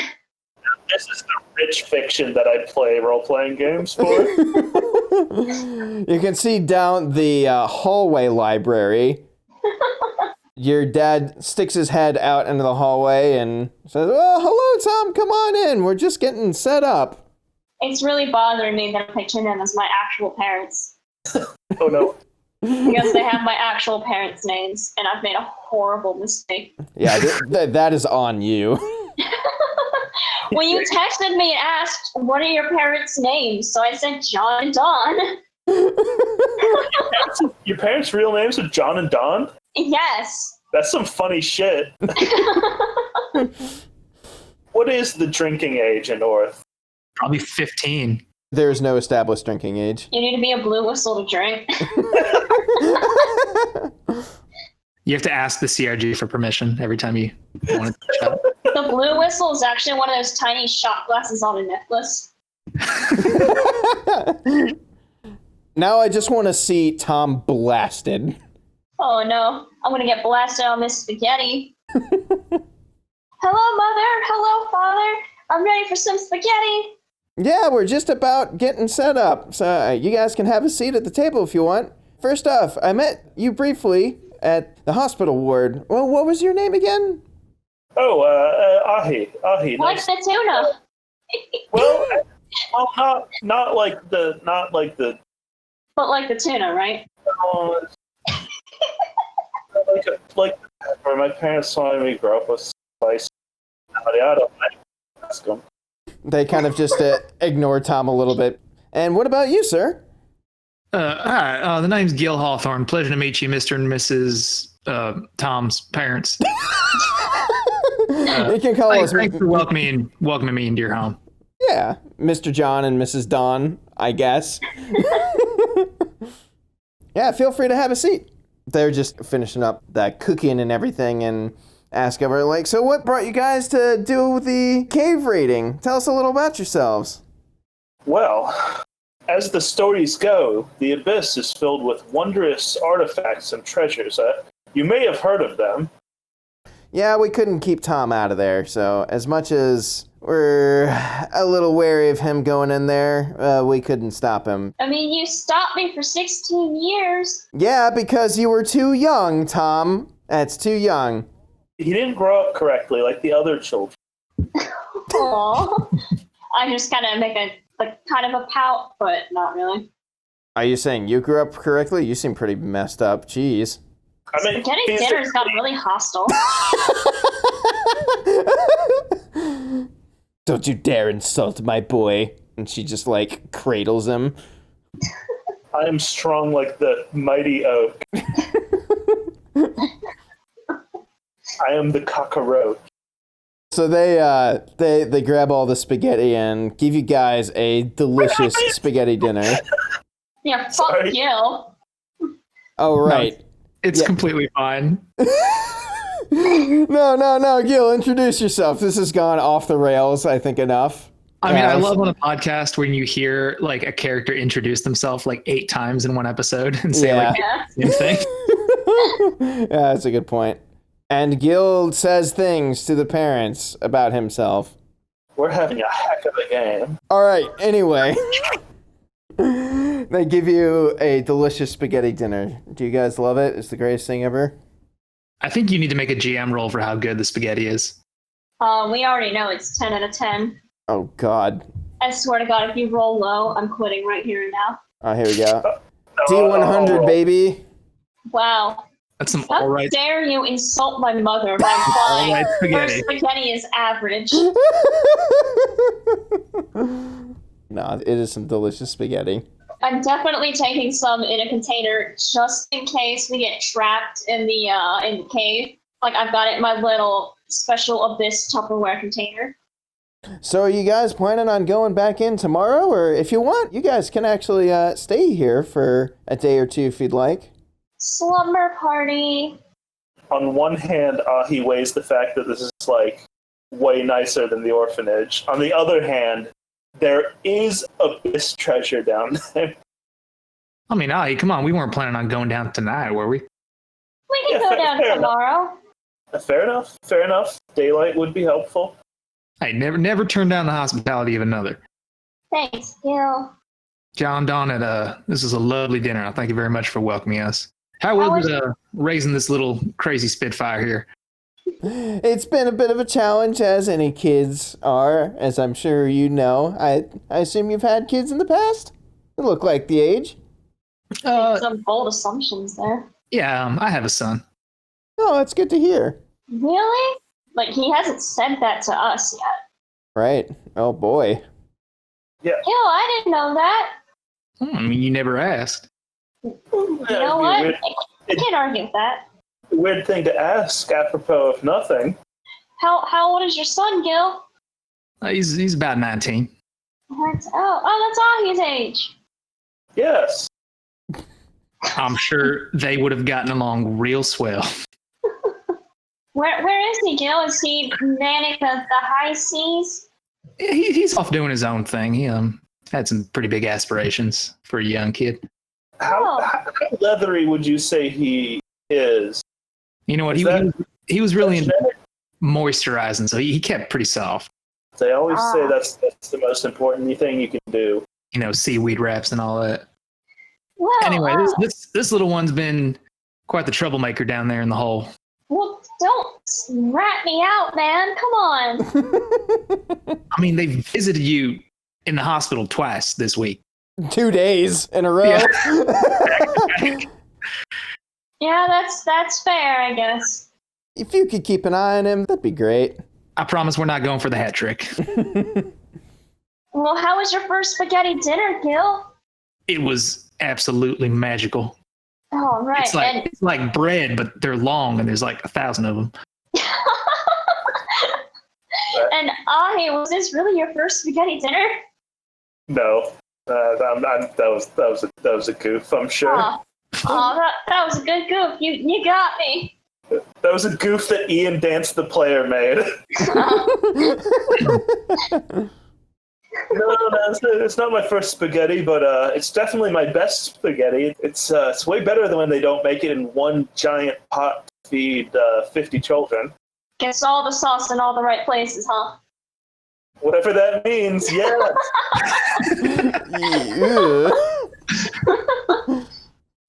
[SPEAKER 4] This is the rich fiction that I play role-playing games for.
[SPEAKER 1] You can see down the hallway library. Your dad sticks his head out into the hallway and says, "Oh, hello, Tom. Come on in. We're just getting set up."
[SPEAKER 3] It's really bothering me that I'm picturing them as my actual parents.
[SPEAKER 4] Oh no.
[SPEAKER 3] Because they have my actual parents' names, and I've made a horrible mistake.
[SPEAKER 1] Yeah, that is on you.
[SPEAKER 3] When you texted me and asked, what are your parents' names? So I said John and Don.
[SPEAKER 4] Your parents' real names are John and Don?
[SPEAKER 3] Yes.
[SPEAKER 4] That's some funny shit. What is the drinking age in North?
[SPEAKER 2] Probably 15.
[SPEAKER 1] There's no established drinking age.
[SPEAKER 3] You need to be a blue whistle to drink.
[SPEAKER 2] You have to ask the CRG for permission every time you want to chat.
[SPEAKER 3] The blue whistle is actually one of those tiny shot glasses on a necklace.
[SPEAKER 1] Now I just want to see Tom blasted.
[SPEAKER 3] Oh no, I'm gonna get blasted on this spaghetti. Hello, Mother. Hello, Father. I'm ready for some spaghetti.
[SPEAKER 1] Yeah, we're just about getting set up, so you guys can have a seat at the table if you want. First off, I met you briefly at the hospital ward. Well, what was your name again?
[SPEAKER 4] Oh, Ahi. Ahi.
[SPEAKER 3] Like
[SPEAKER 4] Nice.
[SPEAKER 3] the tuna.
[SPEAKER 4] Well, not like the
[SPEAKER 3] But like the tuna, right?
[SPEAKER 4] like where my parents wanted me to grow up with spice. I don't ask them.
[SPEAKER 1] They kind of just ignore Tom a little bit. And what about you, sir?
[SPEAKER 2] Hi, the name's Gil Hawthorne. Pleasure to meet you, Mr. and Mrs. Tom's parents.
[SPEAKER 1] You can call us.
[SPEAKER 2] Thanks for welcoming me into your home.
[SPEAKER 1] Yeah, Mr. John and Mrs. Dawn, I guess. Yeah, feel free to have a seat. They're just finishing up that cooking and everything and ask over, like, so what brought you guys to do the cave raiding? Tell us a little about yourselves.
[SPEAKER 4] Well, as the stories go, the Abyss is filled with wondrous artifacts and treasures. You may have heard of them.
[SPEAKER 1] Yeah, we couldn't keep Tom out of there, so as much as we're a little wary of him going in there, we couldn't stop him.
[SPEAKER 3] I mean, you stopped me for 16 years.
[SPEAKER 1] Yeah, because you were too young, Tom. That's too young.
[SPEAKER 4] He didn't grow up correctly like the other children.
[SPEAKER 3] Aww. I just kind of make a kind of a pout, but not really.
[SPEAKER 1] Are you saying you grew up correctly? You seem pretty messed up. Jeez.
[SPEAKER 4] I mean,
[SPEAKER 3] Spaghetti dinner's gotten really hostile.
[SPEAKER 1] Don't you dare insult my boy. And she just, like, cradles him.
[SPEAKER 4] I am strong like the mighty oak. I am the cockroach.
[SPEAKER 1] So they grab all the spaghetti and give you guys a delicious spaghetti dinner.
[SPEAKER 3] Yeah, fuck
[SPEAKER 4] Sorry.
[SPEAKER 3] Gil.
[SPEAKER 1] Oh, right.
[SPEAKER 2] It's
[SPEAKER 1] Yeah.
[SPEAKER 2] completely fine.
[SPEAKER 1] No, Gil, introduce yourself. This has gone off the rails, I think, enough.
[SPEAKER 2] I mean, I love on a podcast when you hear like a character introduce themselves like 8 times in one episode and say like
[SPEAKER 3] Yeah.
[SPEAKER 2] the same thing.
[SPEAKER 1] Yeah, that's a good point. And Gil says things to the parents about himself.
[SPEAKER 4] We're having a heck of a game.
[SPEAKER 1] All right, anyway. They give you a delicious spaghetti dinner. Do you guys love it? It's the greatest thing ever.
[SPEAKER 2] I think you need to make a GM roll for how good the spaghetti is.
[SPEAKER 3] We already know it's 10 out of 10.
[SPEAKER 1] Oh, God.
[SPEAKER 3] I swear to God, if you roll low, I'm quitting right here and now.
[SPEAKER 1] Oh, here we go.
[SPEAKER 4] No,
[SPEAKER 1] D100, baby.
[SPEAKER 3] Wow.
[SPEAKER 2] That's some
[SPEAKER 3] How
[SPEAKER 2] all right.
[SPEAKER 3] dare you insult my mother by implying
[SPEAKER 2] right
[SPEAKER 3] her
[SPEAKER 2] spaghetti.
[SPEAKER 3] spaghetti is average?
[SPEAKER 1] No, it is some delicious spaghetti.
[SPEAKER 3] I'm definitely taking some in a container just in case we get trapped in the cave. Like, I've got it in my little special Abyss Tupperware container.
[SPEAKER 1] So are you guys planning on going back in tomorrow? Or if you want, you guys can actually stay here for a day or two if you'd like.
[SPEAKER 3] Slumber party.
[SPEAKER 4] On one hand, he weighs the fact that this is like way nicer than the orphanage. On the other hand, there is abyss treasure down there.
[SPEAKER 2] I mean, Ahi, come on. We weren't planning on going down tonight, were we?
[SPEAKER 3] We can go down tomorrow.
[SPEAKER 4] Fair enough. Daylight would be helpful.
[SPEAKER 2] Hey, never turn down the hospitality of another.
[SPEAKER 3] Thanks, Gil.
[SPEAKER 2] John Donnet, this is a lovely dinner. Thank you very much for welcoming us. How was it raising this little crazy Spitfire here?
[SPEAKER 1] It's been a bit of a challenge, as any kids are, as I'm sure you know. I assume you've had kids in the past? They look like the age.
[SPEAKER 3] Some bold assumptions there.
[SPEAKER 2] Yeah, I have a son.
[SPEAKER 1] Oh, that's good to hear.
[SPEAKER 3] Really? Like, he hasn't said that to us yet.
[SPEAKER 1] Right. Oh, boy.
[SPEAKER 4] Yeah.
[SPEAKER 3] Gil, I didn't know that.
[SPEAKER 2] I mean, you never asked.
[SPEAKER 3] You know what? I can't argue with that.
[SPEAKER 4] Weird thing to ask, apropos of nothing.
[SPEAKER 3] How old is your son, Gil?
[SPEAKER 2] He's about 19.
[SPEAKER 3] That's Ahi's age.
[SPEAKER 4] Yes.
[SPEAKER 2] I'm sure they would have gotten along real swell.
[SPEAKER 3] Where is he, Gil? Is he manning the high seas?
[SPEAKER 2] He's off doing his own thing. He had some pretty big aspirations for a young kid.
[SPEAKER 4] How leathery would you say he is?
[SPEAKER 2] You know what? He was really into moisturizing, so he kept pretty soft.
[SPEAKER 4] They always say that's the most important thing you can do.
[SPEAKER 2] You know, seaweed wraps and all that.
[SPEAKER 3] Well,
[SPEAKER 2] Anyway, this little one's been quite the troublemaker down there in the hole.
[SPEAKER 3] Well, don't rat me out, man. Come on.
[SPEAKER 2] I mean, they visited you in the hospital twice this week.
[SPEAKER 1] 2 days in a row.
[SPEAKER 2] Yeah.
[SPEAKER 3] Yeah, that's fair, I guess.
[SPEAKER 1] If you could keep an eye on him, that'd be great.
[SPEAKER 2] I promise we're not going for the hat trick.
[SPEAKER 3] Well, how was your first spaghetti dinner, Gil?
[SPEAKER 2] It was absolutely magical.
[SPEAKER 3] Oh, right.
[SPEAKER 2] It's like bread, but they're long, and there's like 1,000 of them.
[SPEAKER 3] And Ahi, was this really your first spaghetti dinner?
[SPEAKER 4] No, that was a goof. I'm sure.
[SPEAKER 3] That was a good goof. You got me.
[SPEAKER 4] That was a goof that Ian Dance the player made. No, it's not my first spaghetti, but it's definitely my best spaghetti. It's way better than when they don't make it in one giant pot to feed 50 children.
[SPEAKER 3] Gets all the sauce in all the right places, huh?
[SPEAKER 4] Whatever that means, yeah.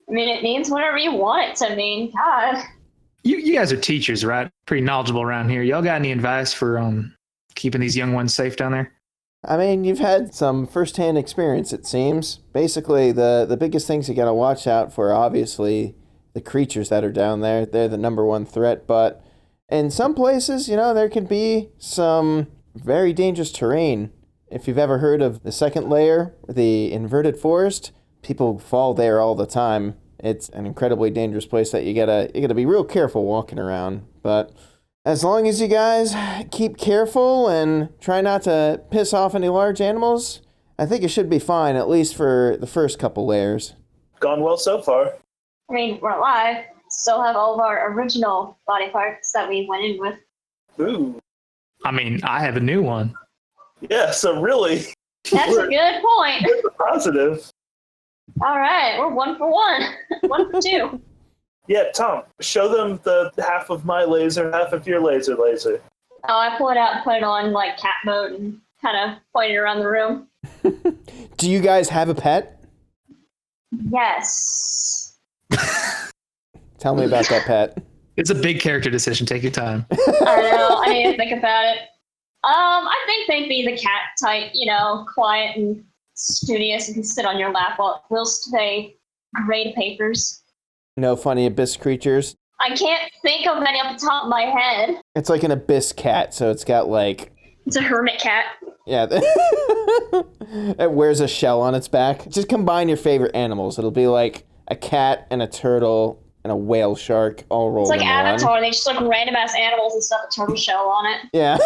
[SPEAKER 3] I mean, it means whatever you want it to mean. God.
[SPEAKER 2] You guys are teachers, right? Pretty knowledgeable around here. Y'all got any advice for keeping these young ones safe down there?
[SPEAKER 1] I mean, you've had some first-hand experience, it seems. Basically, the biggest things you gotta watch out for, obviously, the creatures that are down there. They're the number one threat, but in some places, there can be some very dangerous terrain. If you've ever heard of the second layer, the inverted forest, people fall there all the time. It's an incredibly dangerous place that you gotta be real careful walking around. But as long as you guys keep careful and try not to piss off any large animals, I think it should be fine, at least for the first couple layers.
[SPEAKER 4] Gone well so far.
[SPEAKER 3] I mean, we're alive. Still have all of our original body parts that we went in with.
[SPEAKER 4] Ooh.
[SPEAKER 2] I mean, I have a new one.
[SPEAKER 4] Yeah, so really...
[SPEAKER 3] That's a good point.
[SPEAKER 4] We're positive.
[SPEAKER 3] All right, we're 1 for 1. 1 for 2.
[SPEAKER 4] Yeah, Tom, show them the half of my laser, half of your laser.
[SPEAKER 3] Oh, I pull it out and put it on, like, cat mode and kind of point it around the room.
[SPEAKER 1] Do you guys have a pet?
[SPEAKER 3] Yes.
[SPEAKER 1] Tell me about that pet.
[SPEAKER 2] It's a big character decision. Take your time.
[SPEAKER 3] I know. I need to think about it. I think they'd be the cat type, quiet and studious and can sit on your lap whilst they grade papers.
[SPEAKER 1] No funny abyss creatures?
[SPEAKER 3] I can't think of any off the top of my head.
[SPEAKER 1] It's like an abyss cat, so it's got like...
[SPEAKER 3] It's a hermit cat.
[SPEAKER 1] Yeah. It wears a shell on its back. Just combine your favorite animals. It'll be like a cat and a turtle and a whale shark all rolled
[SPEAKER 3] into one. It's like Avatar.
[SPEAKER 1] one.
[SPEAKER 3] They just like random ass animals and stuff, a turtle shell on it.
[SPEAKER 1] Yeah.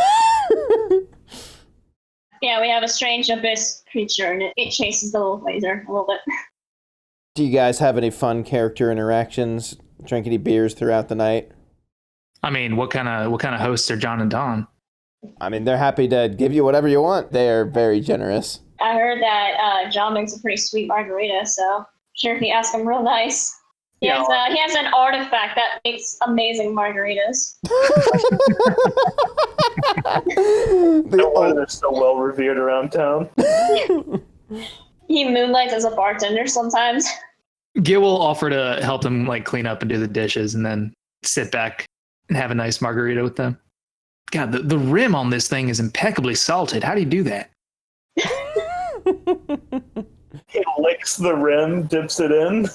[SPEAKER 3] Yeah, we have a strange abyss creature and it chases the little laser a little bit.
[SPEAKER 1] Do you guys have any fun character interactions? Drink any beers throughout the night?
[SPEAKER 2] I mean, what kind of hosts are John and Don?
[SPEAKER 1] I mean, they're happy to give you whatever you want. They are very generous.
[SPEAKER 3] I heard that John makes a pretty sweet margarita, so sure if you ask him real nice. He has an artifact that makes amazing margaritas.
[SPEAKER 4] No wonder they're so well revered around town.
[SPEAKER 3] He moonlights as a bartender sometimes.
[SPEAKER 2] Gil will offer to help them like clean up and do the dishes and then sit back and have a nice margarita with them. God, the rim on this thing is impeccably salted. How do you do that?
[SPEAKER 4] He licks the rim, dips it in.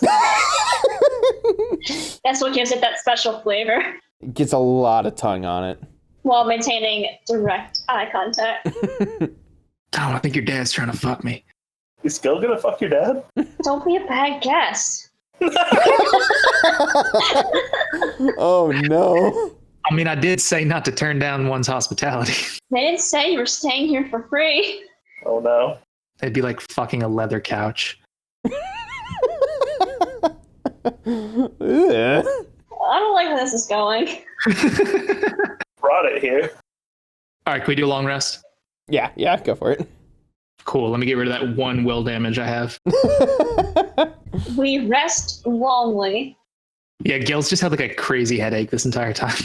[SPEAKER 3] That's what gives it that special flavor.
[SPEAKER 1] It gets a lot of tongue on it.
[SPEAKER 3] While maintaining direct eye contact.
[SPEAKER 2] Tom, I think your dad's trying to fuck me.
[SPEAKER 4] Is Gil gonna fuck your dad?
[SPEAKER 3] Don't be a bad guest.
[SPEAKER 1] Oh, no.
[SPEAKER 2] I mean, I did say not to turn down one's hospitality.
[SPEAKER 3] They didn't say you were staying here for free.
[SPEAKER 4] Oh no.
[SPEAKER 2] It'd be like fucking a leather couch.
[SPEAKER 1] Ugh.
[SPEAKER 3] I don't like where this is going.
[SPEAKER 4] Brought it here.
[SPEAKER 2] All right, can we do a long rest?
[SPEAKER 1] Yeah, go for it.
[SPEAKER 2] Cool, let me get rid of that one will damage I have.
[SPEAKER 3] We rest longly.
[SPEAKER 2] Yeah, Gil's just had like a crazy headache this entire time.